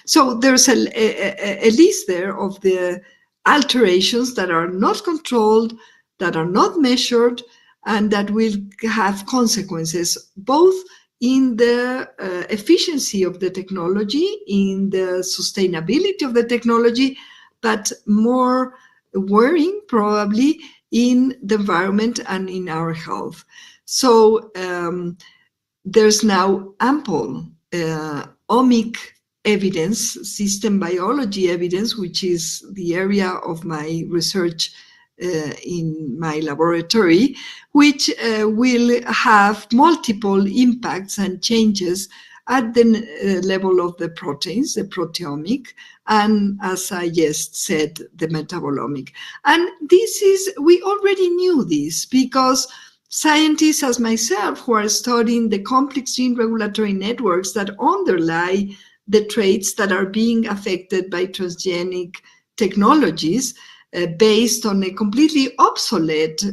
So there's a list there of the alterations that are not controlled, that are not measured, and that will have consequences both in the efficiency of the technology, in the sustainability of the technology, but more worrying probably in the environment and in our health. So there's now ample omic evidence, system biology evidence, which is the area of my research in my laboratory, which will have multiple impacts and changes at the level of the proteins, the proteomic, and as I just said, the metabolomic. And we already knew this because scientists as myself who are studying the complex gene regulatory networks that underlie the traits that are being affected by transgenic technologies based on a completely obsolete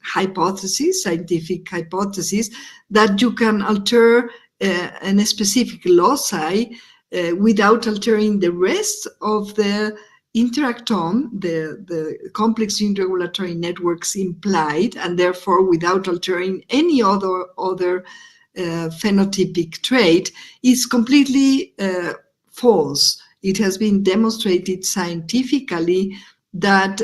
hypothesis, scientific hypothesis, that you can alter in a specific loci without altering the rest of the interactome, the complex gene regulatory networks implied, and therefore without altering any other phenotypic trait, is completely false. It has been demonstrated scientifically that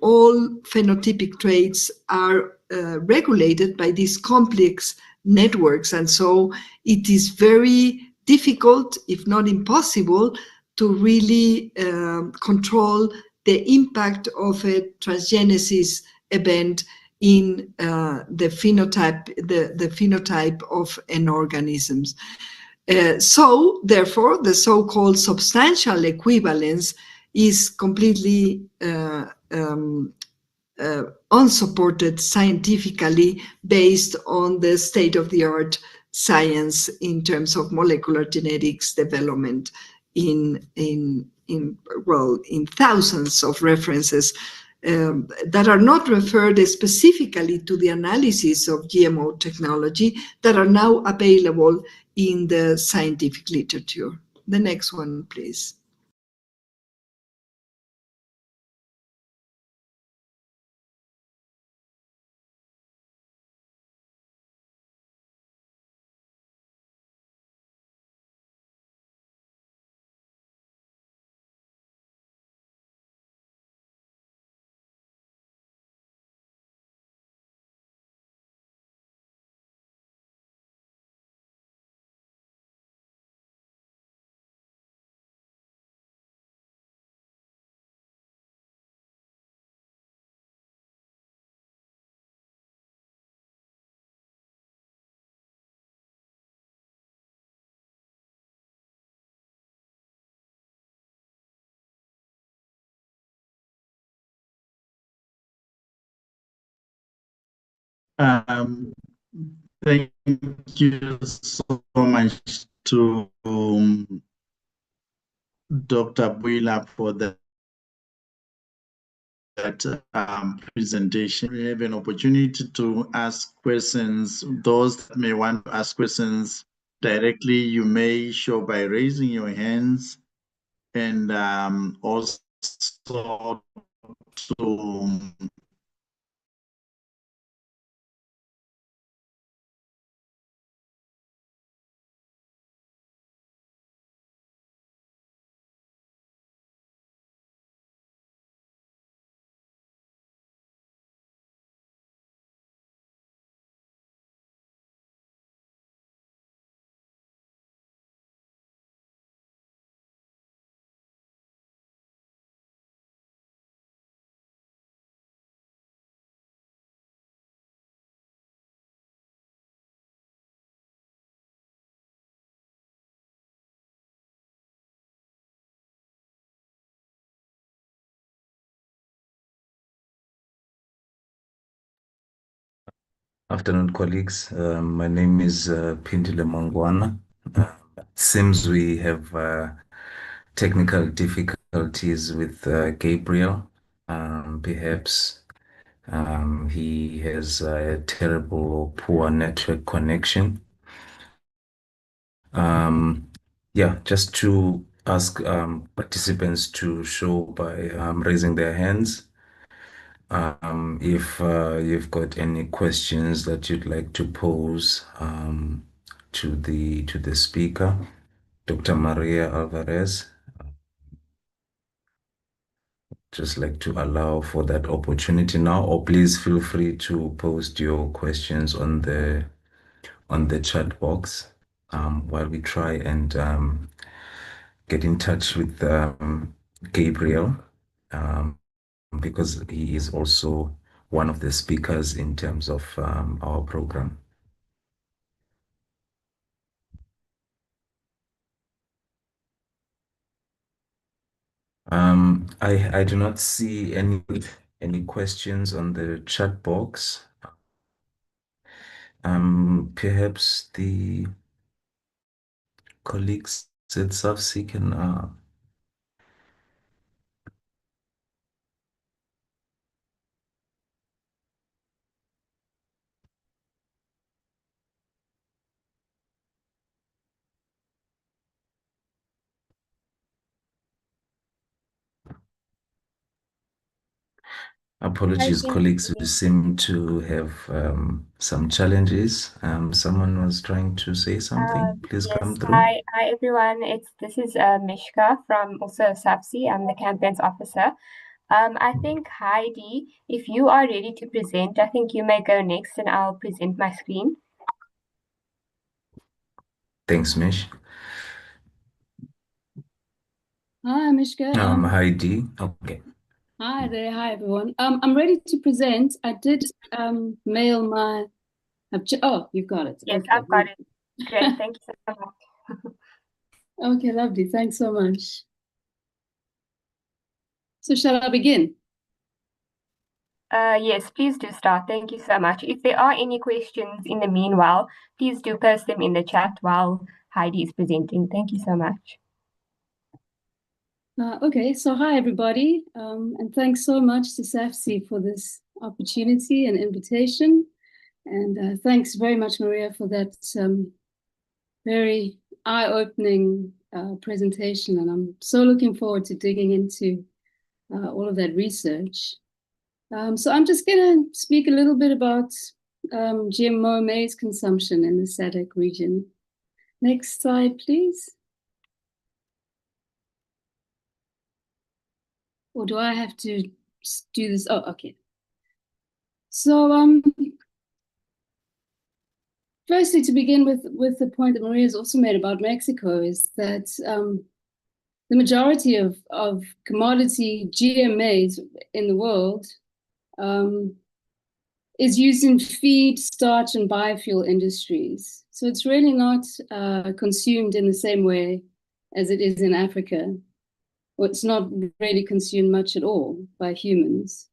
all phenotypic traits are regulated by these complex networks, and so it is very difficult, if not impossible, to really control the impact of a transgenesis event in the phenotype of an organism. So, therefore, the so-called substantial equivalence is completely unsupported scientifically based on the state-of-the-art science in terms of molecular genetics development in thousands of references that are not referred specifically to the analysis of GMO technology that are now available in the scientific literature. The next one, please. Thank you so much to Dr. Buila for that presentation. We have an opportunity to ask questions. Those that may want to ask questions directly, you may show by raising your hands, and also to Afternoon, colleagues. My name is Pintile Mangwana. Seems we have technical difficulties with Gabriel. Perhaps he has a terrible or poor network connection. Yeah, just to ask participants to show by raising their hands. If you've got any questions that you'd like to pose to the speaker, Dr. Maria Alvarez, just like to allow for that opportunity now, or please feel free to post your questions on the chat box while we try and get in touch with Gabriel. Because he is also one of the speakers in terms of our program. I do not see any questions on the chat box. Perhaps the colleagues at SAFC can apologies, colleagues. We seem to have some challenges. Someone was trying to say something. Please come Yes, through. hi everyone. This is Mishka from also SAFC. I'm the campaigns officer. I think Heidi, if you are ready to present, I think you may go next, and I'll present my screen. Thanks, Mish. Hi, Mishka. Heidi. Okay. Hi there. Hi, everyone. I'm ready to present. I did mail my. Oh, you've got it. Yes, Okay. I've got it. Great. Thank you so much. Okay, lovely. Thanks so much. So shall I begin? Yes, please do start. Thank you so much. If there are any questions in the meanwhile, please do post them in the chat while Heidi is presenting. Thank you so much. Okay, so hi, everybody. And thanks so much to SAFC for this opportunity and invitation. And thanks very much, Maria, for that very eye-opening presentation. And I'm so looking forward to digging into all of that research. So I'm just going to speak a little bit about GMO maize consumption in the SADC region. Next slide, please. Or do I have to do this? Oh, okay. So firstly, to begin with the point that Maria's also made about Mexico is that the majority of commodity GM maize in the world is used in feed, starch, and biofuel industries. So it's really not consumed in the same way as it is in Africa. Or it's not really consumed much at all by humans.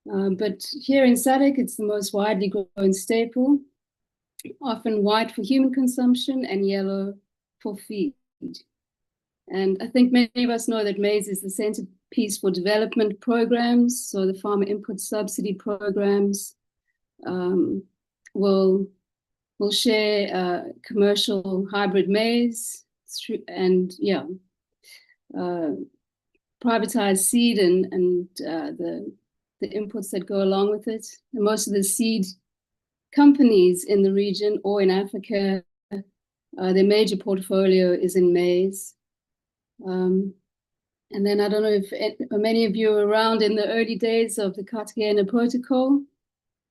But here in SADC, it's the most widely grown staple, often white for human consumption and yellow for feed. And I think many of us know that maize is the centerpiece for development programs. So the farmer input subsidy programs will share commercial hybrid maize and privatize seed and the inputs that go along with it. And most of the seed companies in the region or in Africa, their major portfolio is in maize. And then I don't know if many of you were around in the early days of the Cartagena Protocol,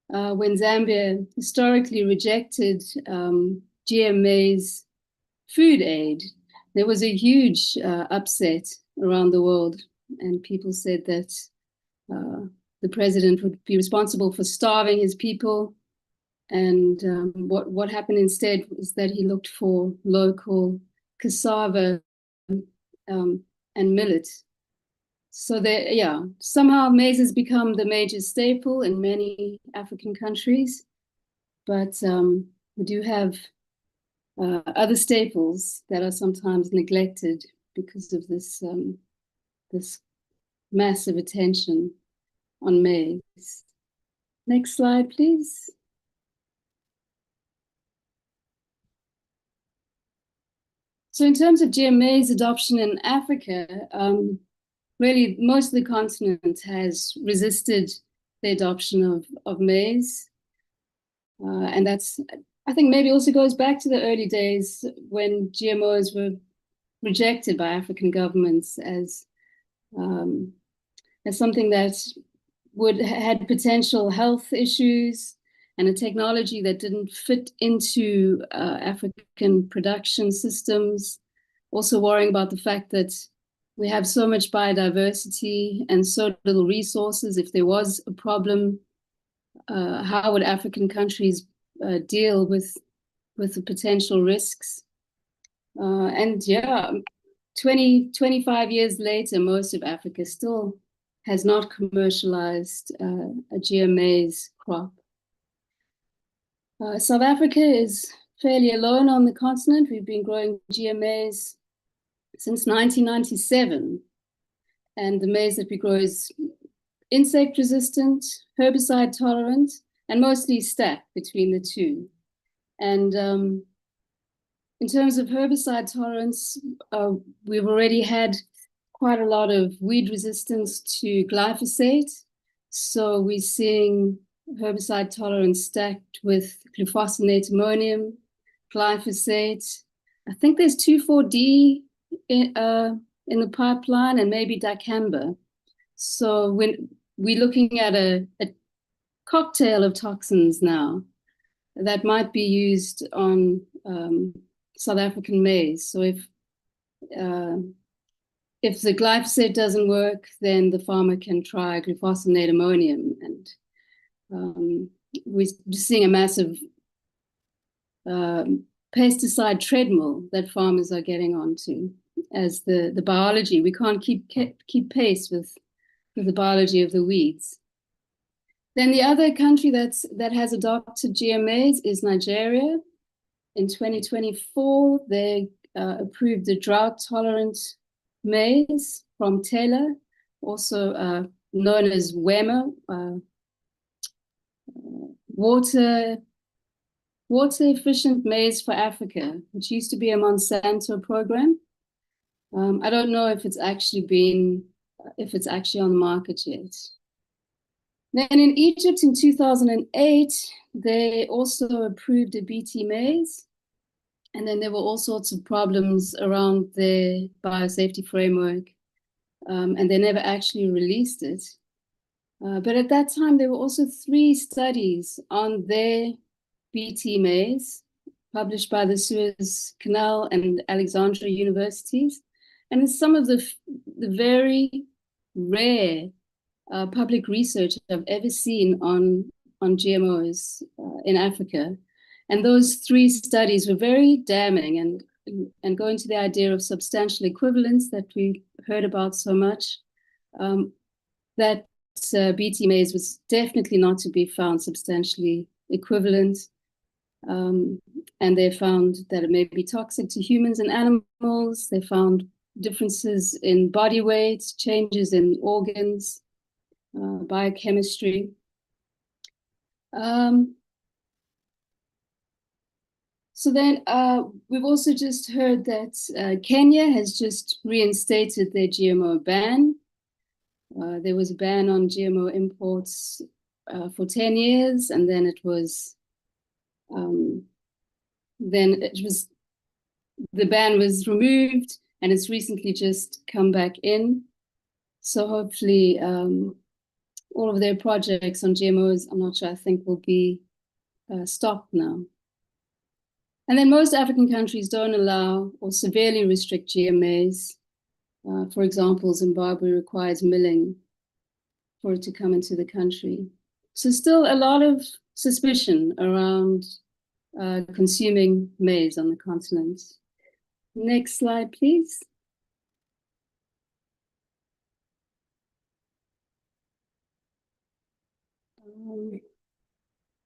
when Zambia historically rejected GM maize food aid. There was a huge upset around the world, and people said that the president would be responsible for starving his people. And what happened instead was that he looked for local cassava and millet. So somehow maize has become the major staple in many African countries, but we do have other staples that are sometimes neglected because of this this massive attention on maize. Next slide, please. So in terms of GM maize adoption in Africa, really most of the continent has resisted the adoption of maize. And that's, I think, maybe also goes back to the early days when GMOs were rejected by African governments as something that had potential health issues and a technology that didn't fit into African production systems. Also worrying about the fact that we have so much biodiversity and so little resources. If there was a problem, how would African countries deal with the potential risks? 25 years later, most of Africa still has not commercialized a GMA's crop. South Africa is fairly alone on the continent. We've been growing GMAs since 1997. And the maize that we grow is insect resistant, herbicide tolerant, and mostly stacked between the two. And in terms of herbicide tolerance, we've already had quite a lot of weed resistance to glyphosate. So we're seeing herbicide tolerance stacked with glufosinate ammonium, glyphosate. I think there's 2,4-D in the pipeline, and maybe dicamba. So when we're looking at a cocktail of toxins now that might be used on South African maize. So if the glyphosate doesn't work, then the farmer can try glufosinate ammonium, and we're seeing a massive pesticide treadmill that farmers are getting onto. As the biology, we can't keep pace with the biology of the weeds. Then the other country that has adopted GMAs is Nigeria. In 2024, they approved the drought-tolerant maize from Taylor, also known as WEMA, water-efficient maize for Africa, which used to be a Monsanto program. I don't know if it's actually on the market yet. Then in Egypt in 2008, they also approved a BT maize. And then there were all sorts of problems around their biosafety framework. And they never actually released it. But at that time, there were also 3 studies on their BT maize published by the Suez Canal and Alexandria universities. And it's some of the very rare public research I've ever seen on GMOs in Africa. And those 3 studies were very damning and go into the idea of substantial equivalence that we heard about so much. That BT maize was definitely not to be found substantially equivalent. And they found that it may be toxic to humans and animals. They found differences in body weight, changes in organs, biochemistry. So then we've also just heard that Kenya has just reinstated their GMO ban. There was a ban on GMO imports for 10 years, and then the ban was removed, and it's recently just come back in. So hopefully all of their projects on GMOs, I'm not sure, I think will be stopped now. And then most African countries don't allow or severely restrict GMAs. For example, Zimbabwe requires milling for it to come into the country. So still a lot of suspicion around consuming maize on the continent. Next slide, please.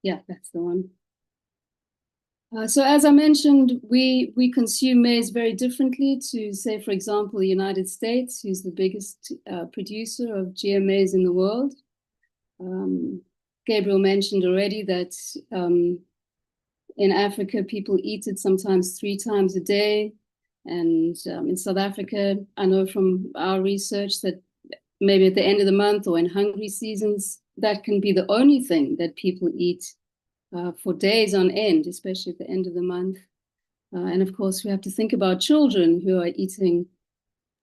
Yeah, that's the one. So as I mentioned, we consume maize very differently to, say, for example, the United States, who's the biggest producer of GMAs in the world. Gabriel mentioned already that in Africa, people eat it sometimes 3 times a day. And in South Africa, I know from our research that maybe at the end of the month or in hungry seasons, that can be the only thing that people eat for days on end, especially at the end of the month. And of course, we have to think about children who are eating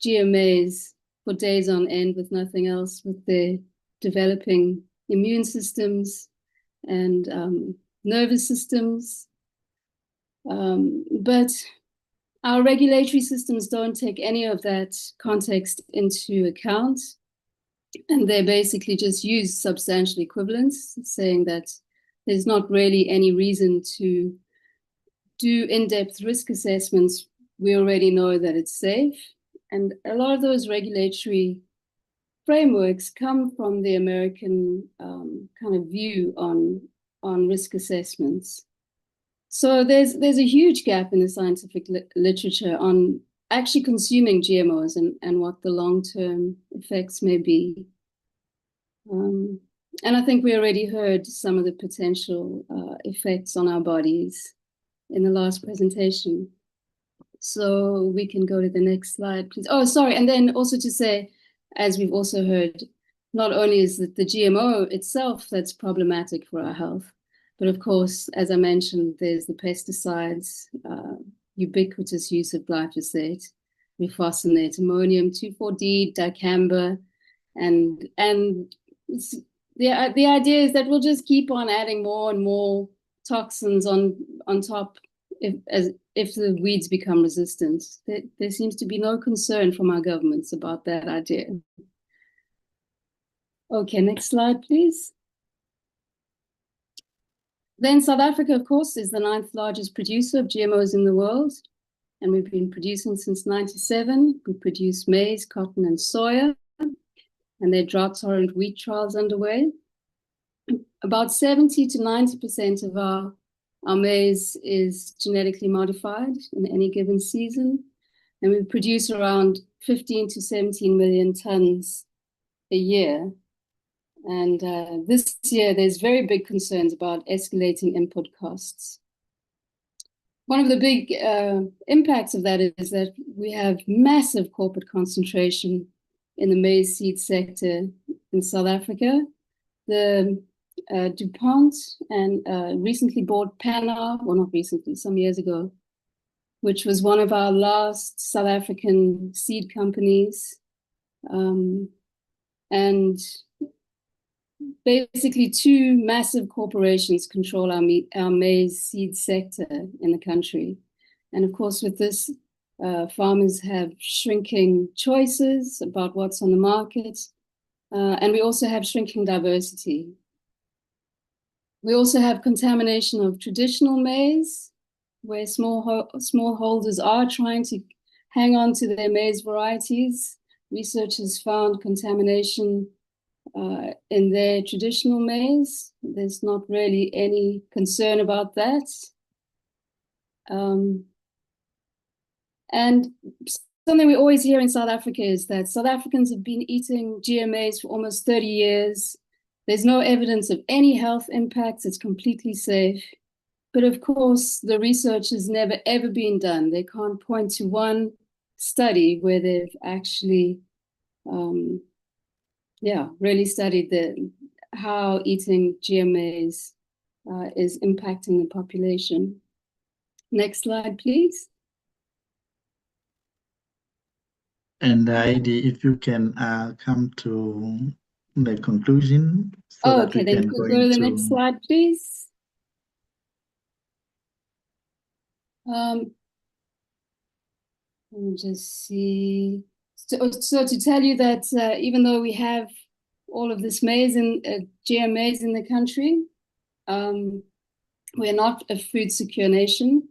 GMAs for days on end with nothing else, with their developing immune systems and nervous systems. But our regulatory systems don't take any of that context into account. And they basically just use substantial equivalence, saying that there's not really any reason to do in-depth risk assessments. We already know that it's safe. And a lot of those regulatory frameworks come from the American kind of view on risk assessments. So there's a huge gap in the scientific literature on actually consuming GMOs and what the long-term effects may be. And I think we already heard some of the potential effects on our bodies in the last presentation. So we can go to the next slide, please. Oh, sorry. And then also to say, as we've also heard, not only is it the GMO itself that's problematic for our health, but of course, as I mentioned, there's the pesticides, ubiquitous use of glyphosate, glufosinate, ammonium, 2,4-D, dicamba, and the idea is that we'll just keep on adding more and more toxins on top if the weeds become resistant. There seems to be no concern from our governments about that idea. Okay, next slide, please. Then South Africa, of course, is the 9th largest producer of GMOs in the world, and we've been producing since '97. We produce maize, cotton, and soya, and there are drought-tolerant wheat trials underway. About 70 to 90% of our maize is genetically modified in any given season, and we produce around 15 to 17 million tons a year. And this year, there's very big concerns about escalating input costs. One of the big impacts of that is that we have massive corporate concentration in the maize seed sector in South Africa. The DuPont and recently bought Pannar, well, not recently, some years ago, which was one of our last South African seed companies. And basically, two massive corporations control our maize seed sector in the country. And of course, with this, farmers have shrinking choices about what's on the market. And we also have shrinking diversity. We also have contamination of traditional maize, where smallholders are trying to hang on to their maize varieties. Researchers found contamination in their traditional maize. There's not really any concern about that. And something we always hear in South Africa is that South Africans have been eating GMOs for almost 30 years. There's no evidence of any health impacts. It's completely safe. But of course, the research has never, ever been done. They can't point to one study where they've actually really studied how eating GMOs is impacting the population. Next slide, please. And Heidi, if you can come to the conclusion. So Okay, then can we go to the next slide, please? Let me just see. So to tell you that even though we have all of this maize and GMOs in the country, we're not a food secure nation.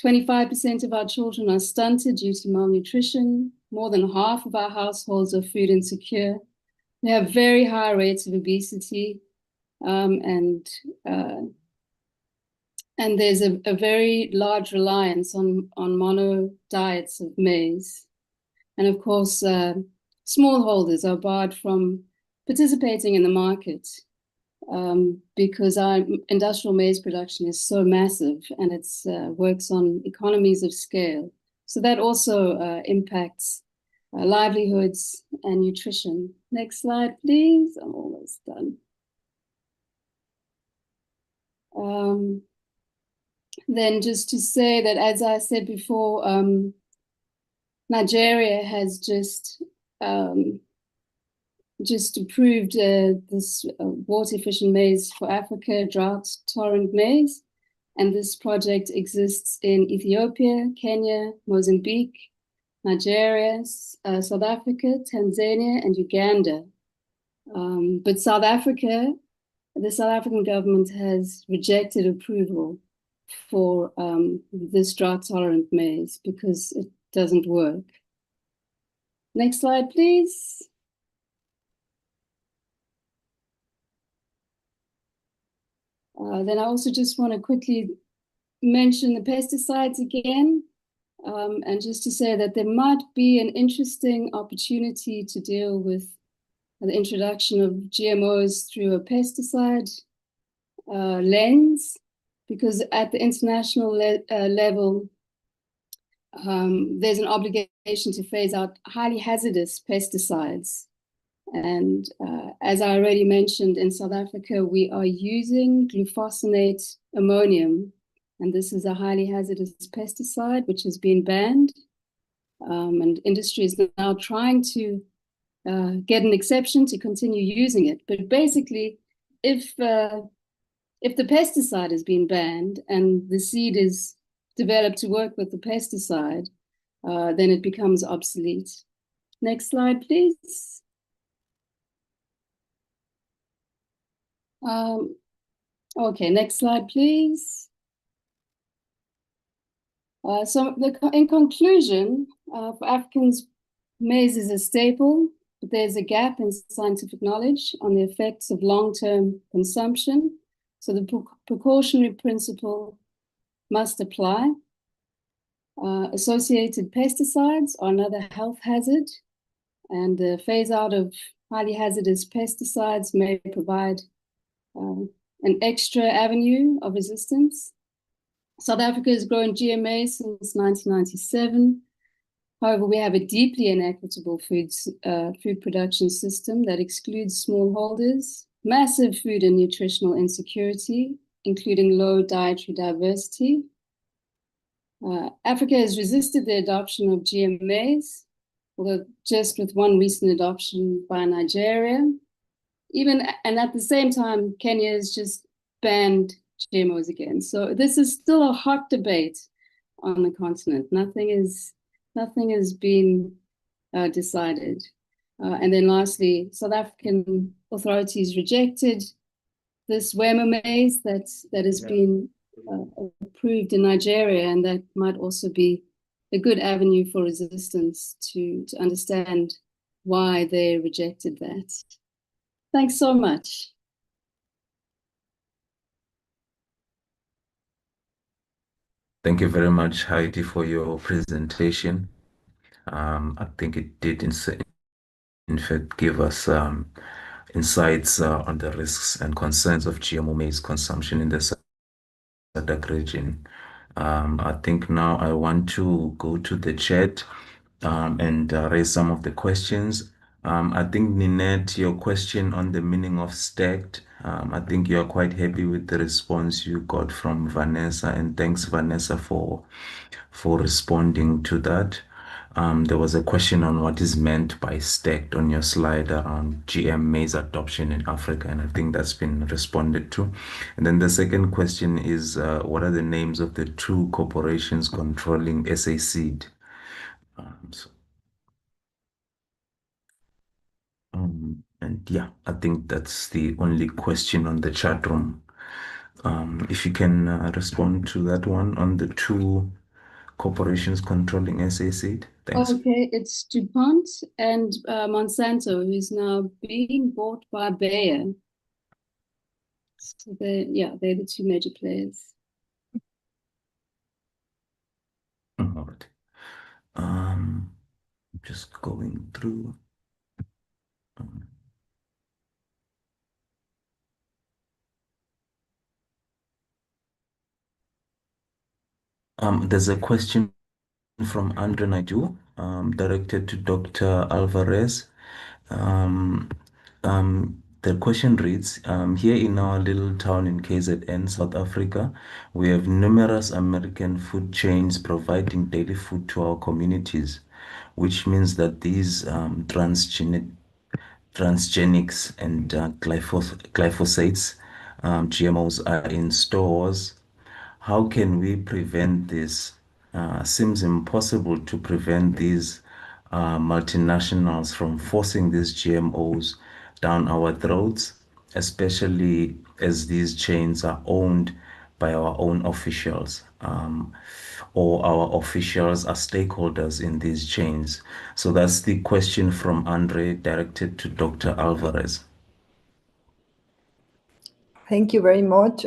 25% of our children are stunted due to malnutrition. More than half of our households are food insecure. We have very high rates of obesity, and there's a very large reliance on mono diets of maize. And of course, smallholders are barred from participating in the market because our industrial maize production is so massive and it works on economies of scale. So that also impacts livelihoods and nutrition. Next slide, please. I'm almost done. Then just to say that, as I said before, Nigeria has just approved this water-efficient maize for Africa, drought-tolerant maize. And this project exists in Ethiopia, Kenya, Mozambique, Nigeria, South Africa, Tanzania, and Uganda. But South Africa, the South African government has rejected approval for this drought-tolerant maize because it doesn't work. Next slide, please. Then I also just want to quickly mention the pesticides again, and just to say that there might be an interesting opportunity to deal with the introduction of GMOs through a pesticide lens, because at the international level, there's an obligation to phase out highly hazardous pesticides. And as I already mentioned, in South Africa, we are using glufosinate ammonium, and this is a highly hazardous pesticide which has been banned. And industry is now trying to get an exception to continue using it. But basically, if the pesticide has been banned and the seed is developed to work with the pesticide, then it becomes obsolete. Next slide, please. Okay, next slide, please. In conclusion, for Africans, maize is a staple, but there's a gap in scientific knowledge on the effects of long-term consumption. So the precautionary principle must apply. Associated pesticides are another health hazard, and the phase out of highly hazardous pesticides may provide an extra avenue of resistance. South Africa has grown GMA since 1997. However, we have a deeply inequitable food production system that excludes smallholders, massive food and nutritional insecurity, including low dietary diversity. Africa has resisted the adoption of GMAs, although just with one recent adoption by Nigeria. And at the same time, Kenya has just banned GMOs again. So this is still a hot debate on the continent. Nothing has been decided. And then lastly, South African authorities rejected this Wema maize that has been approved in Nigeria, and that might also be a good avenue for resistance to understand why they rejected that. Thanks so much. Thank you very much, Heidi, for your presentation. I think it did, in fact, give us insights on the risks and concerns of GMO maize consumption in the SADC region. I think now I want to go to the chat and raise some of the questions. I think, Ninette, your question on the meaning of stacked, I think you're quite happy with the response you got from Vanessa, and thanks, Vanessa, for responding to that. There was a question on what is meant by stacked on your slide around GM maize adoption in Africa, and I think that's been responded to. And then the second question is, what are the names of the two corporations controlling SA Seed? And yeah, I think that's the only question on the chat room. If you can respond to that one on the two corporations controlling SA Seed. Thanks. Okay, it's DuPont and Monsanto, who's now being bought by Bayer. So they're the two major players. All right. Just going through. There's a question from Andre Naidu, directed to Dr. Alvarez. The question reads, here in our little town in KZN, South Africa, we have numerous American food chains providing daily food to our communities, which means that these transgenics and glyphosates, GMOs, are in stores. How can we prevent this? Seems impossible to prevent these multinationals from forcing these GMOs down our throats, especially as these chains are owned by our own officials. or our officials are stakeholders in these chains? So that's the question from Andre directed to Dr. Alvarez. Thank you very much.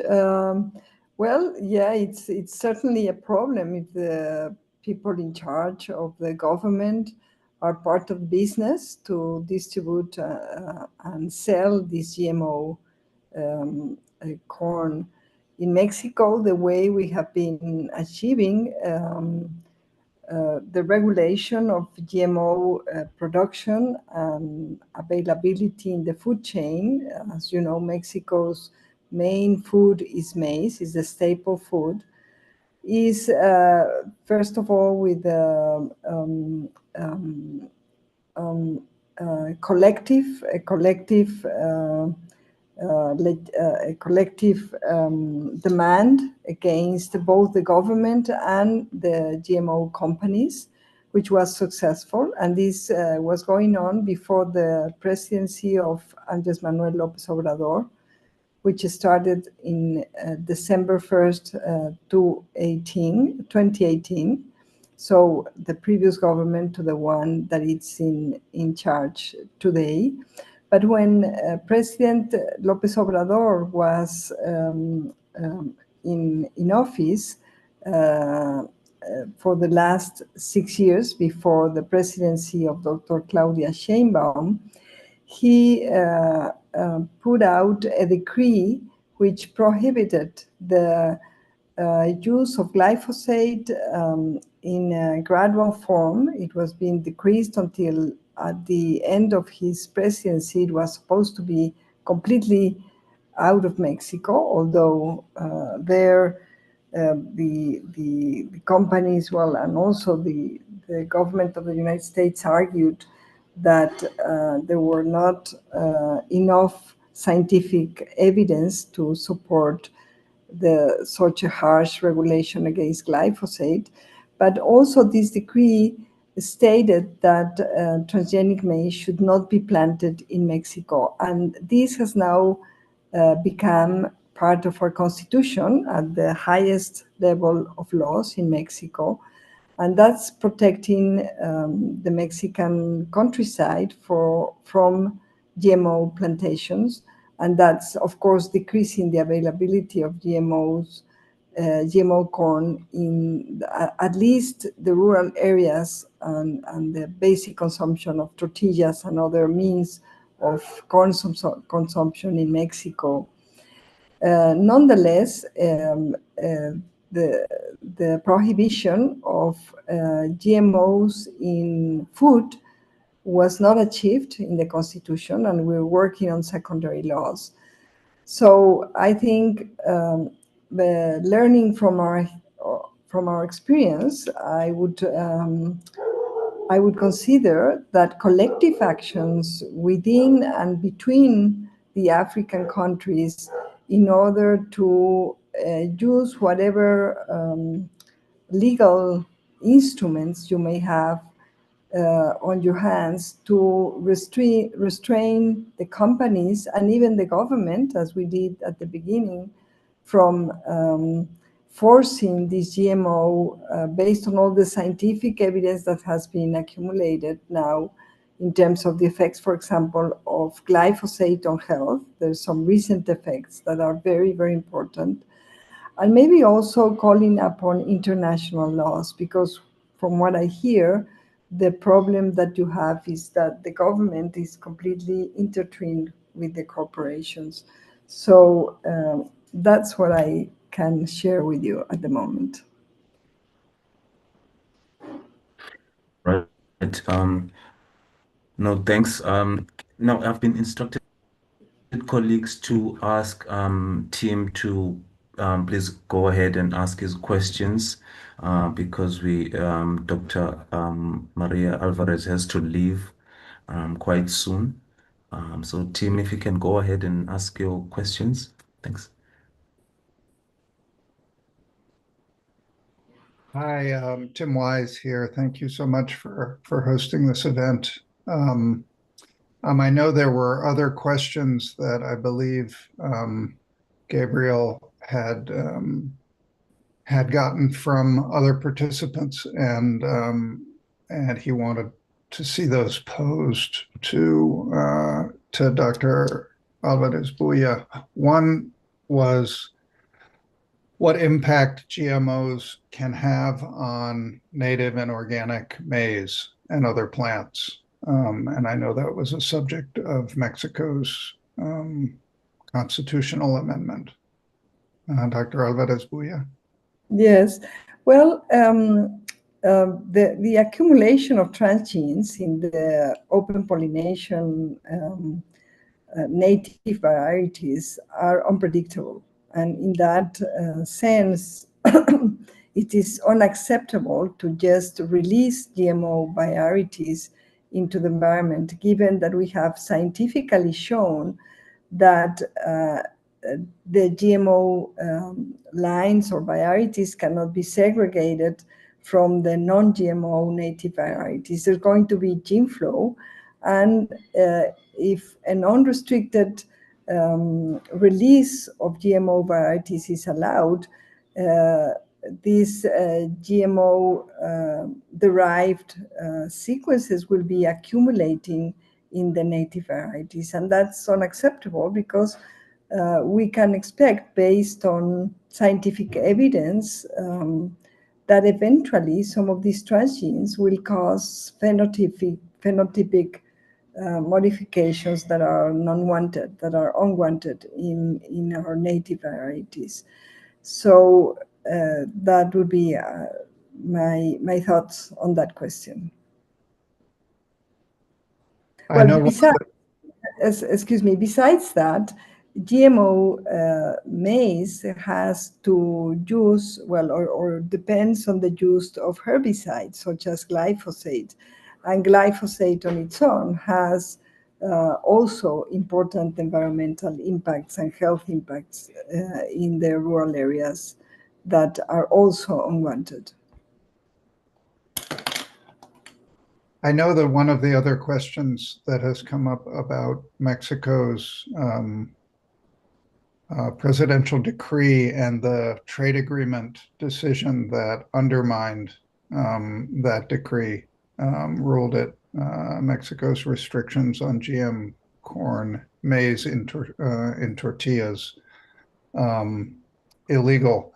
Well, yeah, it's certainly a problem if the people in charge of the government are part of business to distribute and sell this GMO corn. In Mexico, the way we have been achieving the regulation of GMO production and availability in the food chain. As you know, Mexico's main food is maize, is a staple food, is first of all with a collective demand against both the government and the GMO companies, which was successful. And this was going on before the presidency of Andrés Manuel López Obrador, which started in December 1st, 2018. So the previous government to the one that it's in charge today. But when President López Obrador was in office for the last 6 years before the presidency of Dr. Claudia Sheinbaum, he put out a decree which prohibited the use of glyphosate in a gradual form. It was being decreased until at the end of his presidency, it was supposed to be completely out of Mexico, although the companies, well, and also the government of the United States argued that there were not enough scientific evidence to support such a harsh regulation against glyphosate. But also this decree stated that transgenic maize should not be planted in Mexico. And this has now become part of our constitution at the highest level of laws in Mexico. And that's protecting the Mexican countryside from GMO plantations. And that's, of course, decreasing the availability of GMOs, GMO corn in at least the rural areas and the basic consumption of tortillas and other means of corn consumption in Mexico. Nonetheless, the prohibition of GMOs in food was not achieved in the Constitution, and we're working on secondary laws. So I think the learning from our experience, I would consider that collective actions within and between the African countries in order to use whatever legal instruments you may have on your hands to restrain the companies and even the government, as we did at the beginning, from forcing this GMO based on all the scientific evidence that has been accumulated now in terms of the effects, for example, of glyphosate on health. There's some recent effects that are very, very important. And maybe also calling upon international laws, because from what I hear, the problem that you have is that the government is completely intertwined with the corporations. So that's what I can share with you at the moment. Right. No, thanks. Now I've been instructed colleagues to ask Tim to please go ahead and ask his questions because Dr. Maria Alvarez has to leave quite soon. So Tim, if you can go ahead and ask your questions. Thanks. Hi, Tim Wise here. Thank you so much for hosting this event. I know there were other questions that I believe Gabriel had had gotten from other participants, and he wanted to see those posed to Dr. Alvarez-Buya. One was what impact GMOs can have on native and organic maize and other plants. And I know that was a subject of Mexico's constitutional amendment. Dr. Alvarez-Buya. Yes, well, the accumulation of transgenes in the open pollination native varieties are unpredictable. And in that sense, it is unacceptable to just release GMO varieties into the environment, given that we have scientifically shown that the GMO lines or varieties cannot be segregated from the non-GMO native varieties. There's going to be gene flow, and if an unrestricted release of GMO varieties is allowed, these GMO derived sequences will be accumulating in the native varieties, and that's unacceptable because we can expect, based on scientific evidence, that eventually some of these transgenes will cause phenotypic modifications that are unwanted in our native varieties. So that would be my thoughts on that question. I know. Besides that, GMO maize has to use, or depends on the use of herbicides such as glyphosate. And glyphosate on its own has also important environmental impacts and health impacts in the rural areas that are also unwanted. I know that one of the other questions that has come up about Mexico's presidential decree and the trade agreement decision that undermined that decree, ruled it Mexico's restrictions on GM corn, maize in tortillas illegal.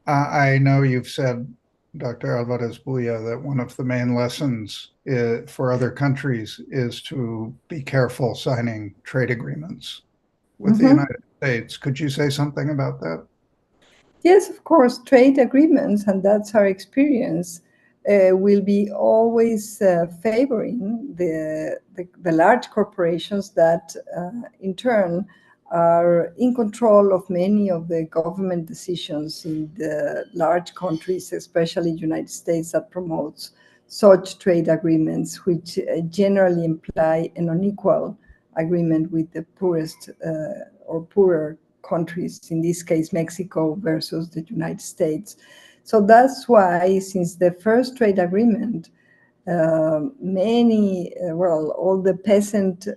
I know you've said, Dr. Alvarez-Buya, that one of the main lessons for other countries is to be careful signing trade agreements with the United States. Could you say something about that? Yes, of course. Trade agreements, and that's our experience, will be always favoring the large corporations that, in turn, are in control of many of the government decisions in the large countries, especially United States, that promotes such trade agreements, which generally imply an unequal agreement with the poorest or poorer countries, in this case Mexico versus the United States. So that's why, since the first trade agreement, all the peasant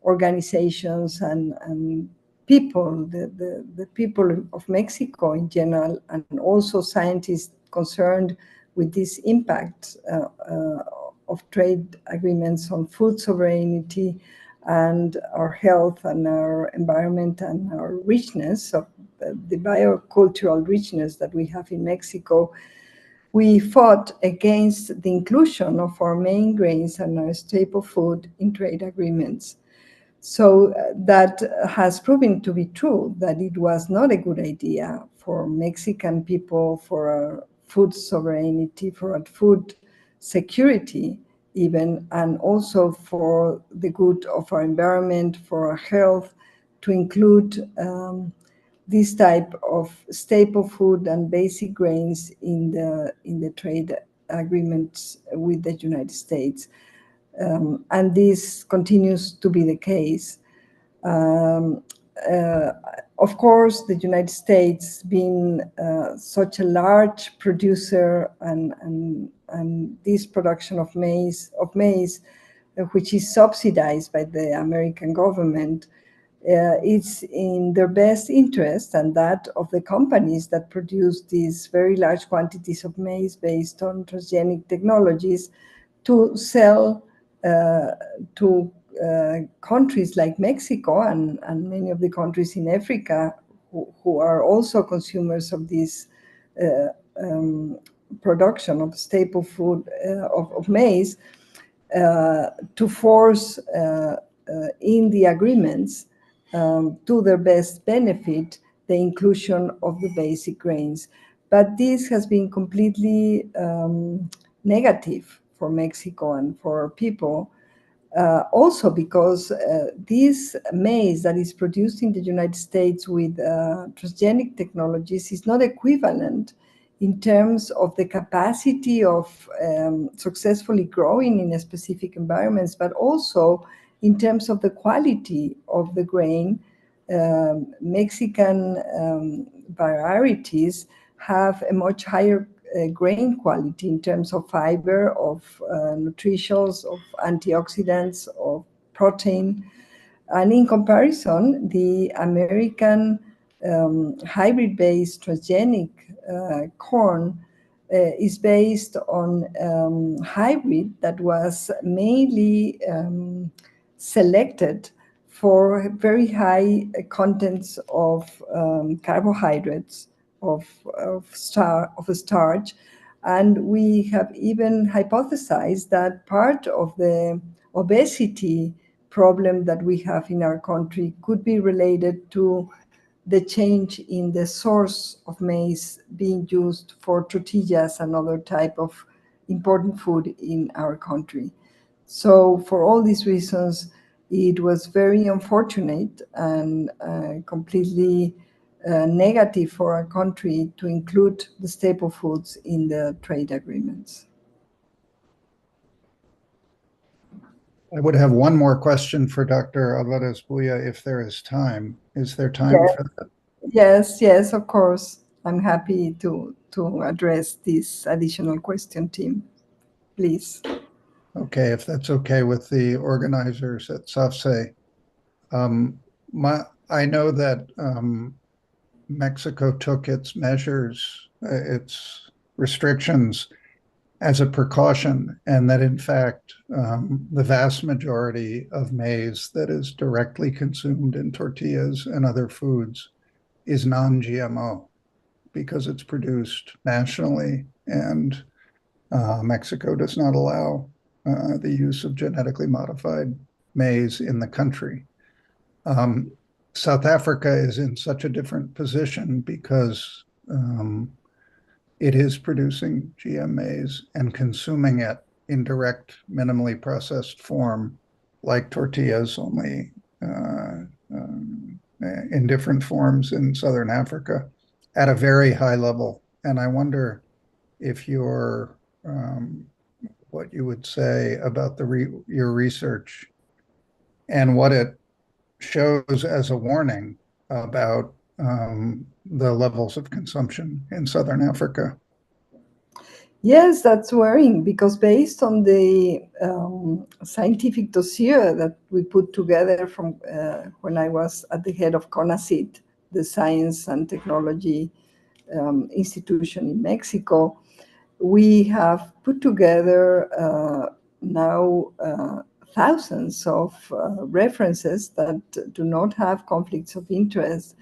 organizations and people, the people of Mexico in general, and also scientists concerned with this impact of trade agreements on food sovereignty and our health and our environment and our richness of the biocultural richness that we have in Mexico, we fought against the inclusion of our main grains and our staple food in trade agreements. So that has proven to be true, that it was not a good idea for Mexican people, for our food sovereignty, for our food security even, and also for the good of our environment, for our health, to include this type of staple food and basic grains in the trade agreements with the United States. And this continues to be the case. Of course, the United States, being such a large producer, and this production of maize, which is subsidized by the American government, It's in their best interest and that of the companies that produce these very large quantities of maize based on transgenic technologies to sell to countries like Mexico and many of the countries in Africa who are also consumers of this production of staple food of maize, to force in the agreements to their best benefit the inclusion of the basic grains. But this has been completely negative for Mexico and for people, also because this maize that is produced in the United States with transgenic technologies is not equivalent in terms of the capacity of successfully growing in specific environments, but also in terms of the quality of the grain. Mexican varieties have a much higher grain quality in terms of fiber, of nutritionals, of antioxidants, of protein. And in comparison, the American hybrid-based transgenic corn is based on hybrid that was mainly selected for very high contents of carbohydrates, of starch. And we have even hypothesized that part of the obesity problem that we have in our country could be related to the change in the source of maize being used for tortillas and other type of important food in our country. So for all these reasons, it was very unfortunate and completely negative for our country to include the staple foods in the trade agreements. I would have one more question for Dr. Alvarez-Buya if there is time. Is there time for that? Yes, of course. I'm happy to address this additional question, Tim. Please. Okay, if that's okay with the organizers at SAFSE. I know that Mexico took its measures, its restrictions as a precaution, and that in fact, the vast majority of maize that is directly consumed in tortillas and other foods is non-GMO because it's produced nationally, and Mexico does not allow the use of genetically modified maize in the country. South Africa is in such a different position because it is producing GM maize and consuming it in direct, minimally processed form, like tortillas, only in different forms in Southern Africa at a very high level. And I wonder if what you would say about your research and what it shows as a warning about the levels of consumption in Southern Africa. Yes, that's worrying because based on the scientific dossier that we put together from when I was at the head of CONACYT, the Science and Technology institution in Mexico, we have put together now thousands of references that do not have conflicts of interest.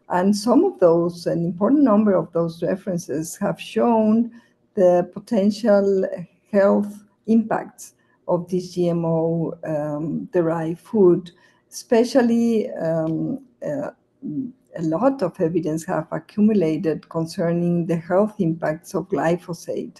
And some of those, an important number of those references have shown the potential health impacts of this GMO derived food, especially a lot of evidence have accumulated concerning the health impacts of glyphosate.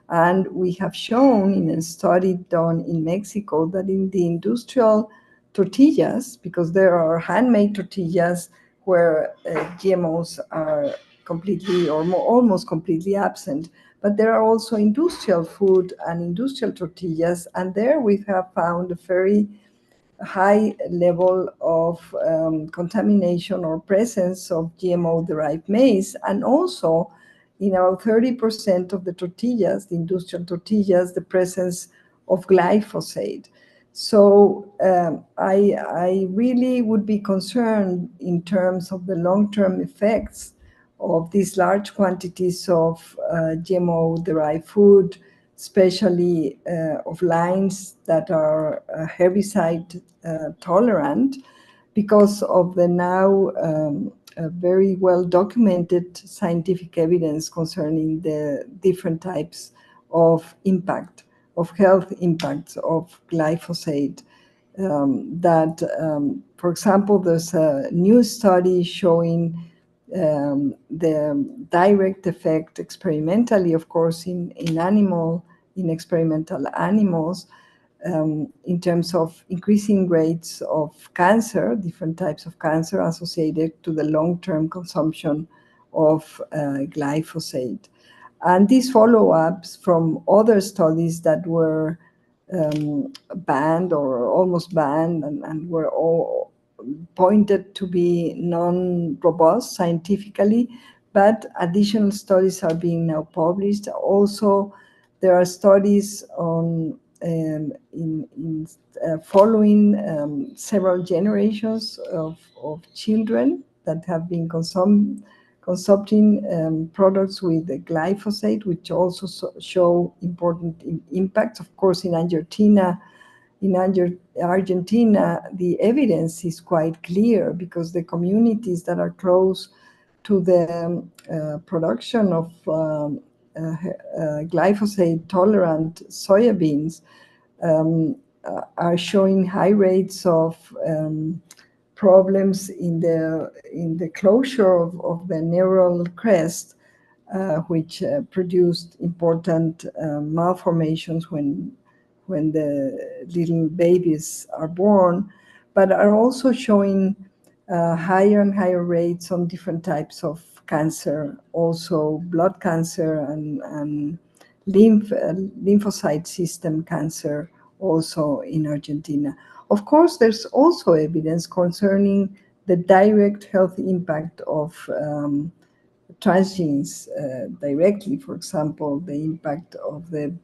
And we have shown in a study done in Mexico that in the industrial tortillas, because there are handmade tortillas where GMOs are completely or almost completely absent, but there are also industrial food and industrial tortillas, and there we have found a very high level of contamination or presence of GMO-derived maize, and also in about 30% of the tortillas, the industrial tortillas, the presence of glyphosate. So I really would be concerned in terms of the long-term effects of these large quantities of GMO-derived food, especially of lines that are herbicide tolerant, because of the now very well documented scientific evidence concerning the different types of impact, of health impacts of glyphosate. For example, there's a new study showing the direct effect experimentally, of course, in experimental animals, in terms of increasing rates of cancer, different types of cancer associated to the long-term consumption of glyphosate. And these follow-ups from other studies that were banned or almost banned and were all pointed to be non-robust scientifically, but additional studies are being now published. Also, there are studies on following several generations of children that have been consuming products with glyphosate, which also show important impacts. Of course, in Argentina, the evidence is quite clear because the communities that are close to the production of glyphosate-tolerant soybeans are showing high rates of problems in the closure of the neural crest, which produced important malformations when the little babies are born, but are also showing higher and higher rates on different types of cancer, also blood cancer and lymphocyte system cancer, also in Argentina. Of course, there's also evidence concerning the direct health impact of transgenes directly. For example, the impact of the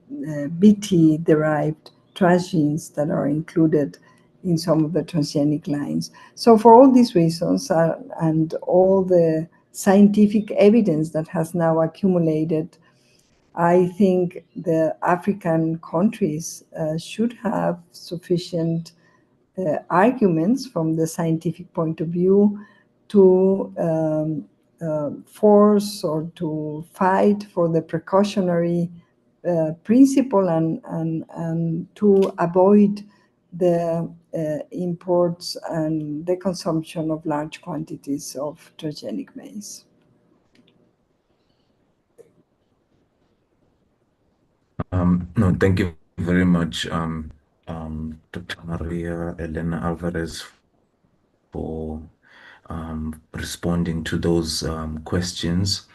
BT-derived transgenes that are included in some of the transgenic lines. So for all these reasons and all the scientific evidence that has now accumulated, I think the African countries should have sufficient arguments from the scientific point of view to force or to fight for the precautionary principle and to avoid the imports and the consumption of large quantities of transgenic maize. No, thank you very much, Dr. Maria Elena Alvarez, for responding to those questions.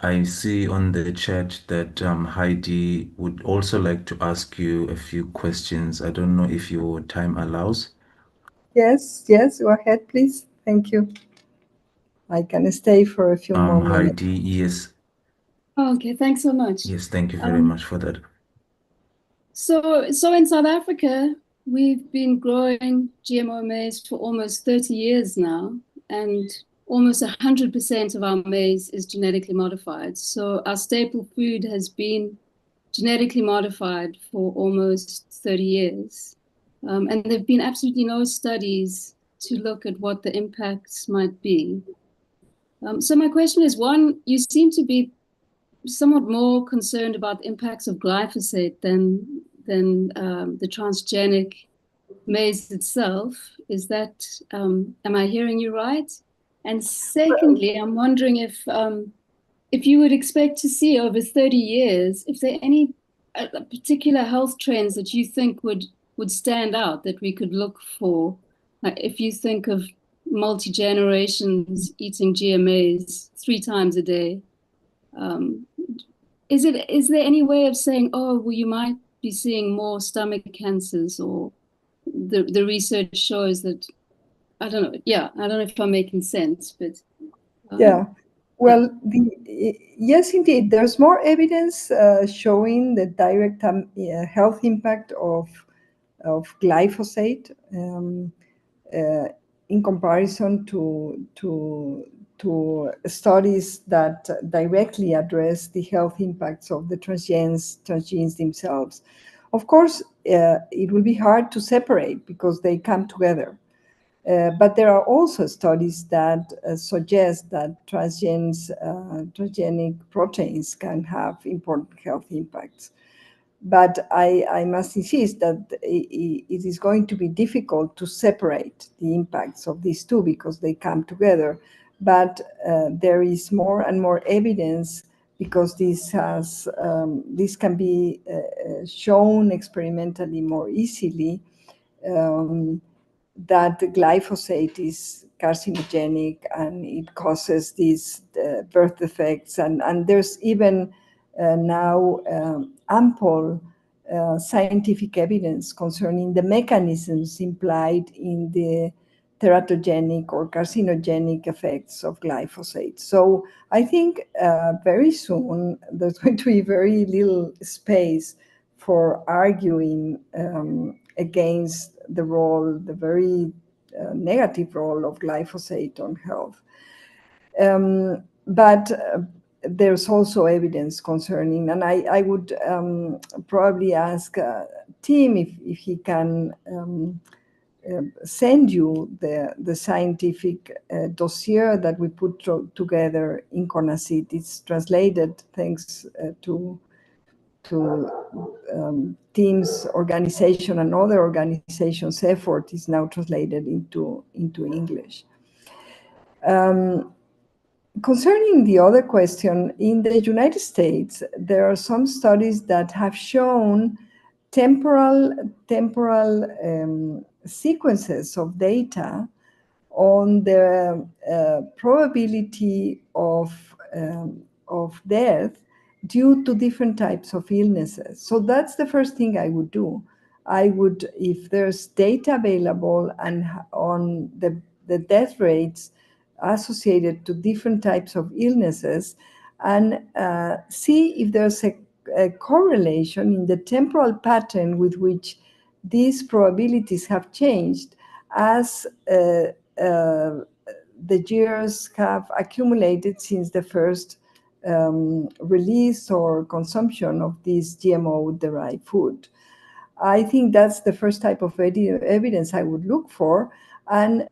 I see on the chat that Heidi would also like to ask you a few questions. I don't know if your time allows. Yes, go ahead, please. Thank you. I can stay for a few more minutes. Heidi, yes. Okay, thanks so much. Yes, thank you very much for that. So in South Africa, we've been growing GMO maize for almost 30 years now, and almost 100% of our maize is genetically modified. So our staple food has been genetically modified for almost 30 years. And there have been absolutely no studies to look at what the impacts might be. So my question is, one, you seem to be somewhat more concerned about the impacts of glyphosate than the transgenic maize itself. Is that, am I hearing you right? And secondly, I'm wondering if you would expect to see over 30 years, if there are any particular health trends that you think would stand out that we could look for. Like if you think of multi-generations eating GMAs 3 times a day, is there any way of saying, oh, well, you might be seeing more stomach cancers, or the research shows that, I don't know. Yeah, I don't know if I'm making sense, but yeah. Well, yes, indeed, there's more evidence showing the direct health impact of of glyphosate in comparison to studies that directly address the health impacts of the transgenes themselves. Of course, it will be hard to separate because they come together. But there are also studies that suggest that transgenic proteins can have important health impacts. But I must insist that it is going to be difficult to separate the impacts of these two because they come together. But there is more and more evidence because this can be shown experimentally more easily, that glyphosate is carcinogenic and it causes these birth defects. And there's even now ample scientific evidence concerning the mechanisms implied in the teratogenic or carcinogenic effects of glyphosate. So I think very soon there's going to be very little space for arguing against the very negative role of glyphosate on health. But there's also evidence concerning, and I would probably ask Tim if he can send you the scientific dossier that we put together in CONACYT. It's translated thanks to Tim's organization and other organizations' effort is now translated into English. Concerning the other question, in the United States, there are some studies that have shown temporal sequences of data on the probability of death due to different types of illnesses. So that's the first thing I would do. I would, if there's data available and on the death rates associated to different types of illnesses, and see if there's a correlation in the temporal pattern with which these probabilities have changed as the years have accumulated since the first release or consumption of this GMO-derived food. I think that's the first type of evidence I would look for. And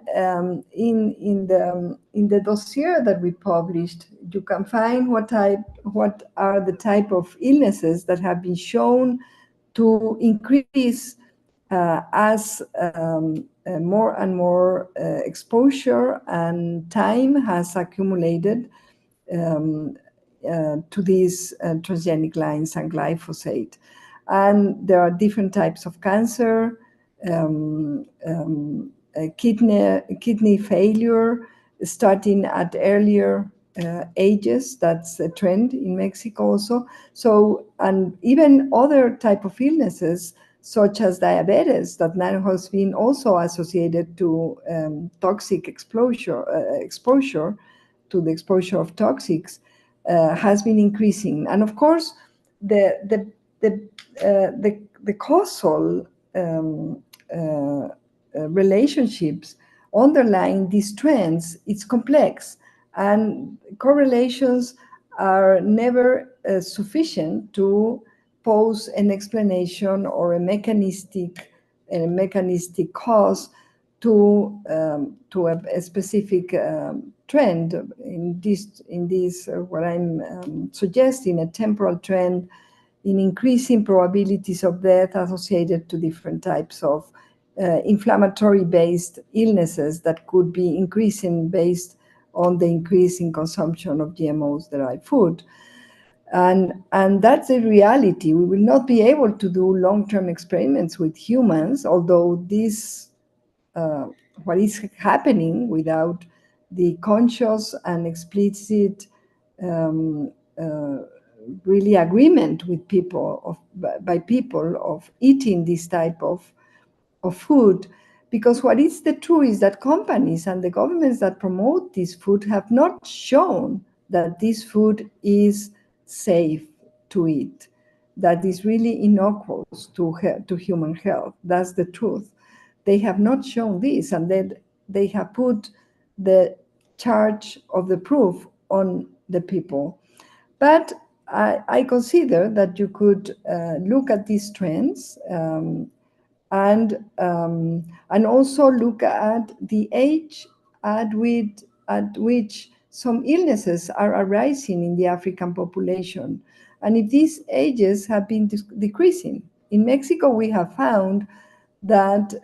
in the dossier that we published, you can find what are the type of illnesses that have been shown to increase as more and more exposure and time has accumulated to these transgenic lines and glyphosate. And there are different types of cancer, kidney failure, starting at earlier ages. That's a trend in Mexico also. So, and even other type of illnesses, such as diabetes, that now has been also associated to toxic exposure to the exposure of toxics, has been increasing. And of course, the causal relationships underlying these trends, it's complex, and correlations are never sufficient to pose an explanation or a mechanistic cause to a specific trend. In this what I'm suggesting, a temporal trend in increasing probabilities of death associated to different types of inflammatory-based illnesses that could be increasing based on the increase in consumption of GMOs-derived food. And that's a reality. We will not be able to do long-term experiments with humans, although this, what is happening without the conscious and explicit really agreement with people, by people, of eating this type of food. Because what is the truth is that companies and the governments that promote this food have not shown that this food is safe to eat. that is really innocuous to human health. That's the truth. They have not shown this, and then they have put the charge of the proof on the people. But I consider that you could look at these trends and also look at the age at which some illnesses are arising in the African population, and if these ages have been decreasing. In Mexico, we have found that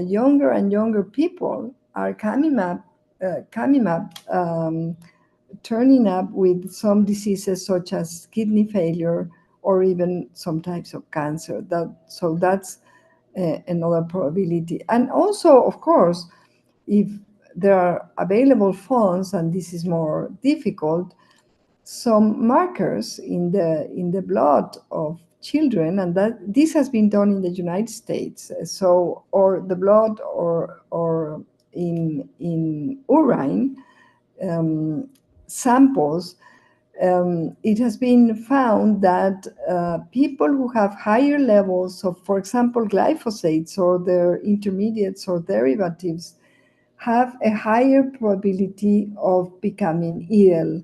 younger and younger people are coming up, turning up with some diseases such as kidney failure or even some types of cancer. So that's another probability. And also, of course, if there are available funds, and this is more difficult, some markers in the blood of children, and that this has been done in the United States. So, or the blood, or in urine samples. It has been found that people who have higher levels of, for example, glyphosates or their intermediates or derivatives have a higher probability of becoming ill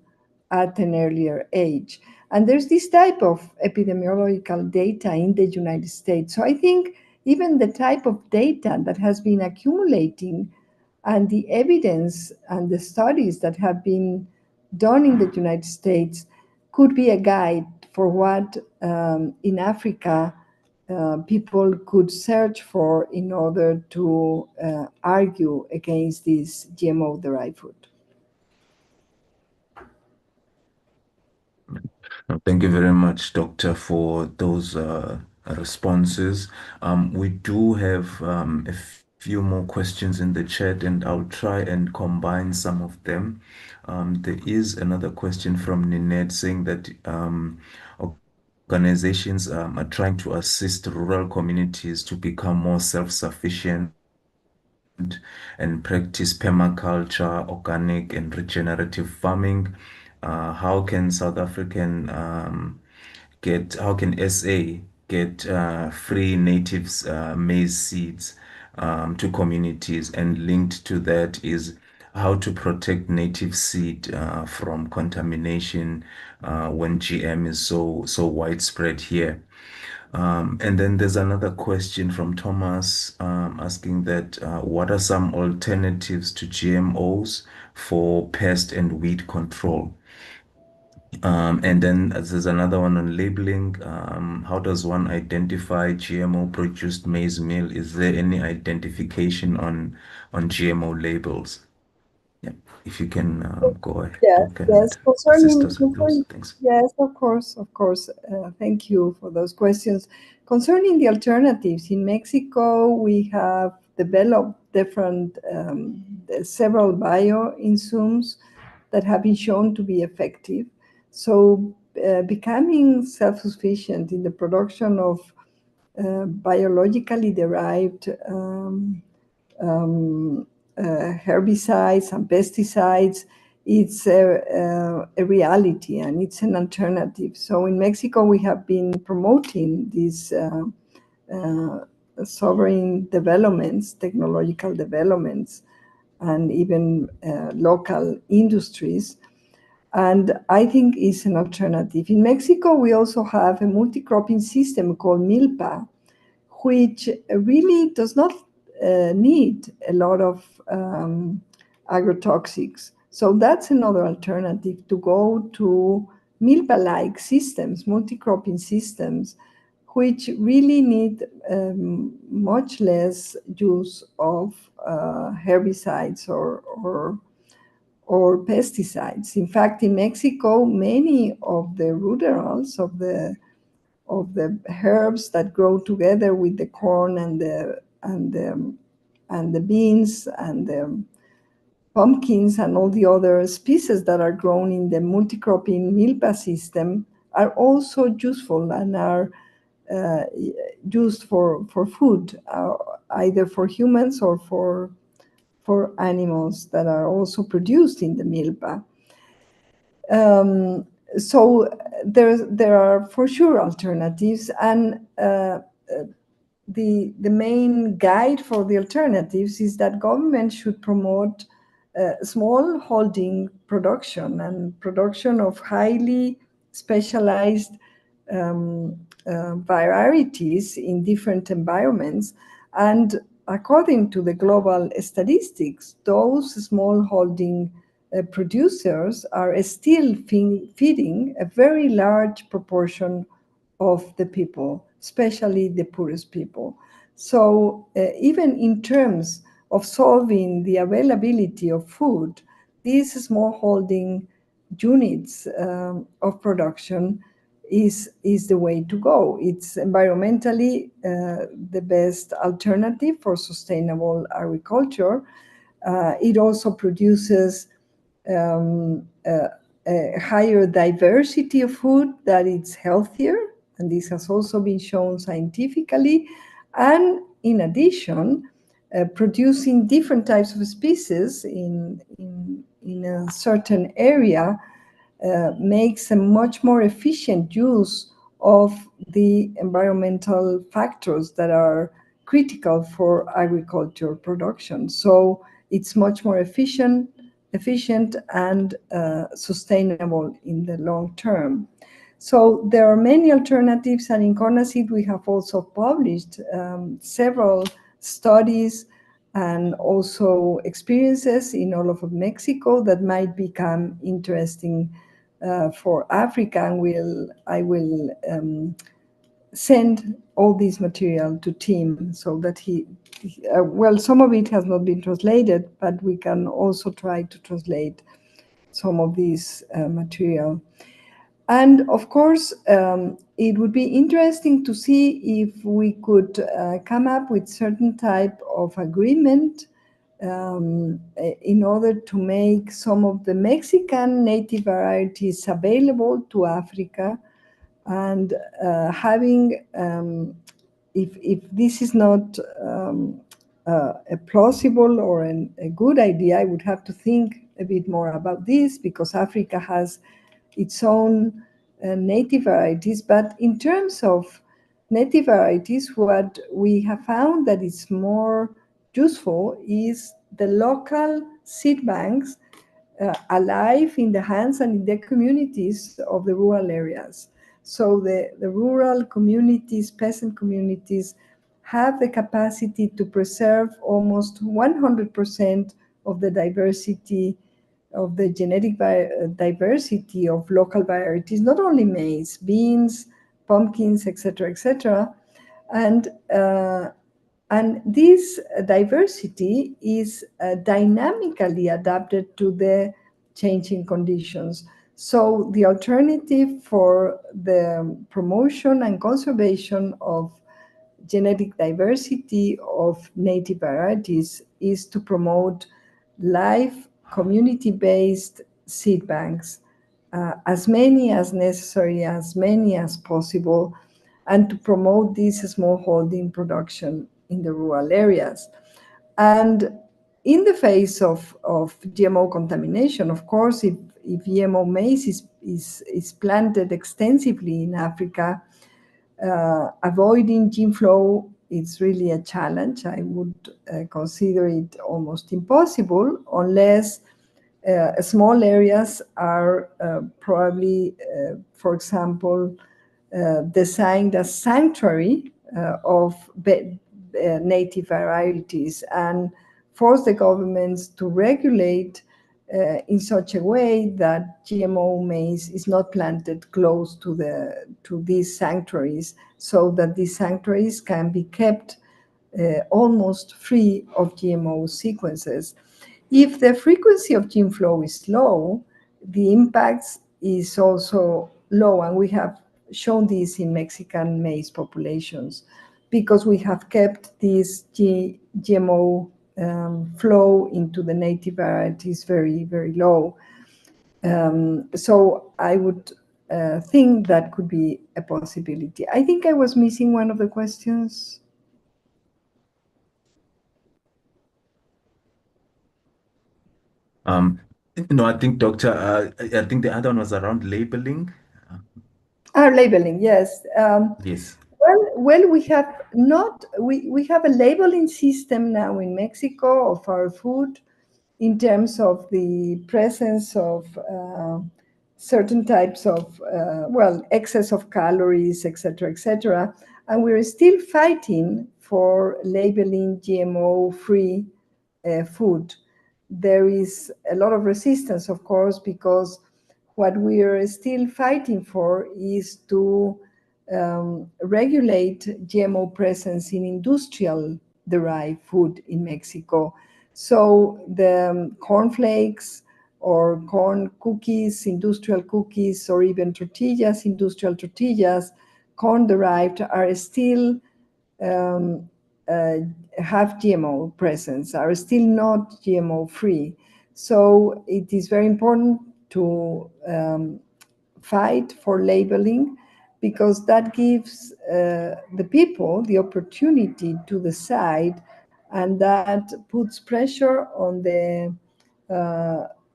at an earlier age. And there's this type of epidemiological data in the United States. So I think even the type of data that has been accumulating and the evidence and the studies that have been done in the United States could be a guide for what in Africa people could search for in order to argue against this GMO-derived food. Thank you very much, Doctor, for those responses. We do have a few more questions in the chat, and I'll try and combine some of them. There is another question from Ninette saying that organizations are trying to assist rural communities to become more self-sufficient and practice permaculture, organic and regenerative farming. How can South African how can SA get free natives maize seeds to communities? And linked to that is how to protect native seed from contamination when GM is so widespread here. And then there's another question from Thomas asking that what are some alternatives to GMOs for pest and weed control? And then there's another one on labeling. How does one identify GMO produced maize meal? Is there any identification on GMO labels? Yeah, if you can go ahead. Yes, yes. Assist us with those things. Yes, of course. Thank you for those questions. Concerning the alternatives, in Mexico, we have developed different, several bioinsumes that have been shown to be effective. So becoming self-sufficient in the production of biologically derived herbicides and pesticides, it's a reality and it's an alternative. So in Mexico, we have been promoting these sovereign developments, technological developments, and even local industries. And I think it's an alternative. In Mexico, we also have a multi-cropping system called Milpa, which really does not need a lot of agrotoxics. So that's another alternative, to go to Milpa-like systems, multi-cropping systems, which really need much less use of herbicides or pesticides. In fact, in Mexico, many of the rudderals of the herbs that grow together with the corn and the beans and the pumpkins and all the other species that are grown in the multi-cropping Milpa system are also useful and are used for food, either for humans or for animals that are also produced in the Milpa. So there are for sure alternatives, and the main guide for the alternatives is that government should promote small holding production and production of highly specialized varieties in different environments. And according to the global statistics, those small holding producers are still feeding a very large proportion of the people, especially the poorest people. So even in terms of solving the availability of food, these small holding units of production is the way to go. It's environmentally the best alternative for sustainable agriculture. It also produces a higher diversity of food, that it's healthier, and this has also been shown scientifically. And in addition, producing different types of species in a certain area makes a much more efficient use of the environmental factors that are critical for agriculture production. So it's much more efficient and sustainable in the long term. So there are many alternatives, and in CONACYT we have also published several studies and also experiences in all of Mexico that might become interesting for Africa, and I will send all this material to Tim so that well, some of it has not been translated, but we can also try to translate some of this material. And of course, it would be interesting to see if we could come up with certain type of agreement in order to make some of the Mexican native varieties available to Africa, and having, if this is not a plausible or a good idea, I would have to think a bit more about this, because Africa has its own native varieties. But in terms of native varieties, what we have found that is more useful is the local seed banks alive in the hands and in the communities of the rural areas. So the rural communities, peasant communities, have the capacity to preserve almost 100% of the diversity, of the genetic diversity of local varieties, not only maize, beans, pumpkins, etc., etc. And this diversity is dynamically adapted to the changing conditions. So the alternative for the promotion and conservation of genetic diversity of native varieties is to promote live community-based seed banks, as many as necessary, as many as possible, and to promote this smallholding production in the rural areas. And in the face of GMO contamination, of course, if GMO maize is planted extensively in Africa, avoiding gene flow is really a challenge. I would consider it almost impossible unless small areas are probably, for example, designed as sanctuary of native varieties, and force the governments to regulate in such a way that GMO maize is not planted close to these sanctuaries, so that these sanctuaries can be kept almost free of GMO sequences. If the frequency of gene flow is low, the impact is also low, and we have shown this in Mexican maize populations, because we have kept this GMO flow into the native varieties very, very low. So I would think that could be a possibility. I think I was missing one of the questions. No, I think, Doctor, I think the other one was around labeling. Labeling, yes. Yes. Well, we have not, we have a labeling system now in Mexico of our food in terms of the presence of certain types of, excess of calories, etc. And we're still fighting for labeling GMO-free food. There is a lot of resistance, of course, because what we are still fighting for is to regulate GMO presence in industrial derived food in Mexico. So the cornflakes or corn cookies, industrial cookies, or even tortillas, industrial tortillas, corn derived, are still have GMO presence, are still not GMO free. So it is very important to fight for labeling, because that gives the people the opportunity to decide, and that puts pressure on the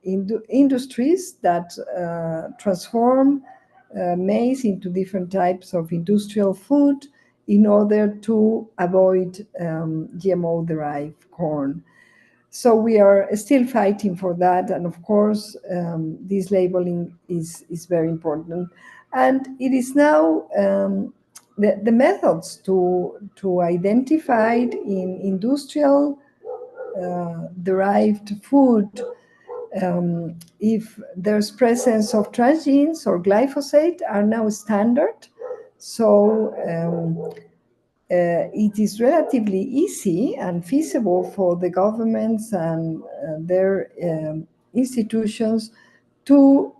industries that transform maize into different types of industrial food in order to avoid GMO-derived corn. So we are still fighting for that, and of course, this labeling is very important. And it is now the methods to identify in industrial derived food if there's presence of transgenes or glyphosate are now standard. So it is relatively easy and feasible for the governments and their institutions to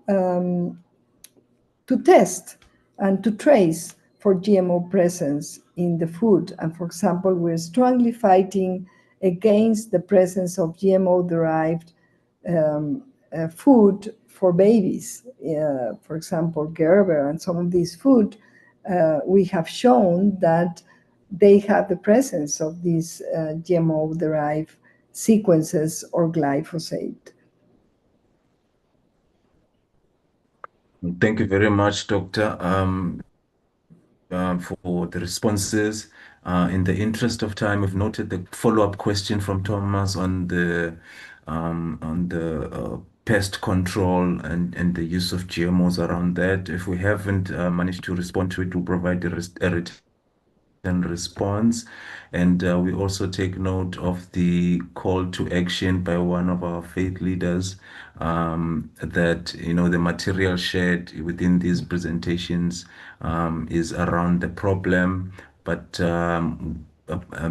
test and to trace for GMO presence in the food. And for example, we're strongly fighting against the presence of GMO-derived food for babies. For example, Gerber and some of these food, we have shown that they have the presence of these GMO-derived sequences or glyphosate. Thank you very much, Doctor, for the responses. In the interest of time, we've noted the follow-up question from Thomas on the pest control and the use of GMOs around that. If we haven't managed to respond to it, we'll provide a written response. And we also take note of the call to action by one of our faith leaders that, the material shared within these presentations is around the problem, but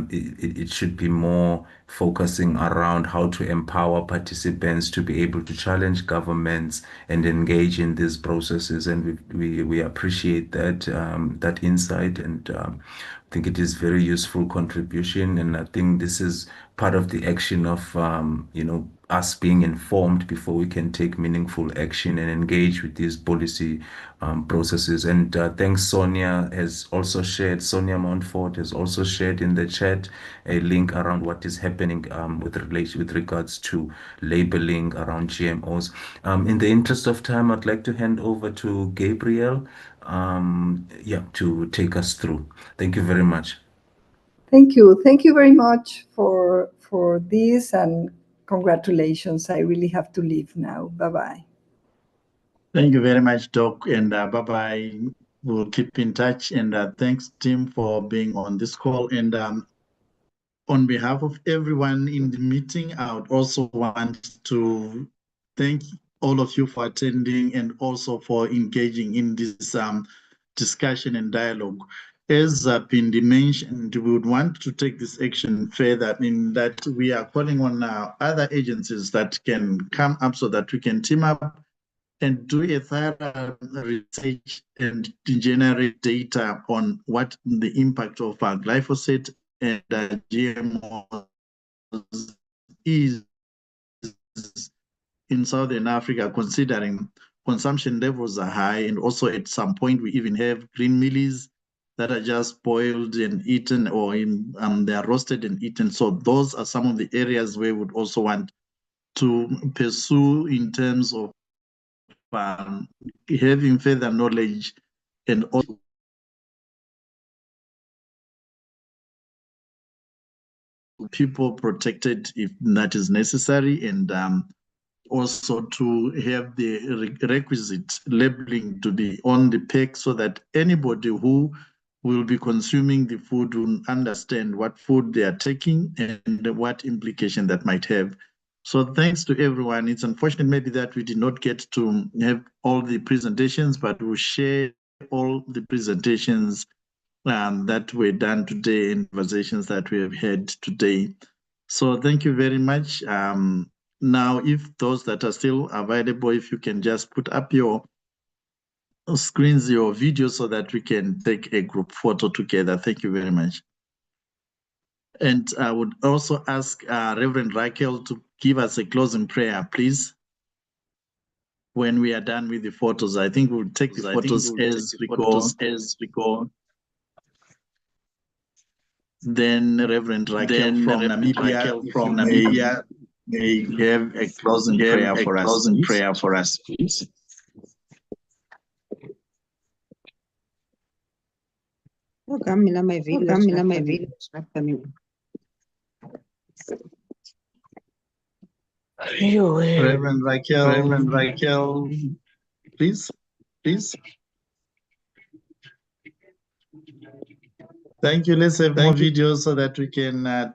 it should be more focusing around how to empower participants to be able to challenge governments and engage in these processes. And we appreciate that that insight, and I think it is very useful contribution. And I think this is part of the action of us being informed before we can take meaningful action and engage with these policy processes. And thanks, Sonia Sonia Mountfort has also shared in the chat a link around what is happening with regards to labeling around GMOs. In the interest of time, I'd like to hand over to Gabriel to take us through. Thank you very much. Thank you. Thank you very much for this, and congratulations. I really have to leave now. Bye-bye. Thank you very much, Doc, and bye-bye. We'll keep in touch, and thanks, Tim, for being on this call. And on behalf of everyone in the meeting, I would also want to thank all of you for attending and also for engaging in this discussion and dialogue. As Pindi mentioned, we would want to take this action further, in that we are calling on other agencies that can come up so that we can team up and do a thorough research and generate data on what the impact of glyphosate and GMOs is in Southern Africa, considering consumption levels are high, and also at some point we even have green mealies that are just boiled and eaten, or they are roasted and eaten. So those are some of the areas where we would also want to pursue in terms of having further knowledge and also people protected if that is necessary, and also to have the requisite labeling to be on the pack so that anybody who will be consuming the food will understand what food they are taking and what implication that might have. So thanks to everyone. It's unfortunate maybe that we did not get to have all the presentations, but we'll share all the presentations that were done today and conversations that we have had today. So thank you very much. Now, if those that are still available, if you can just put up your screens, your video, so that we can take a group photo together. Thank you very much. And I would also ask Reverend Raquel to give us a closing prayer, please. When we are done with the photos, I think we'll take the photos as we go. Then Reverend Raquel from Namibia may have a closing prayer for us, please. Reverend Raquel, please. Thank you. Let's have more videos so that we can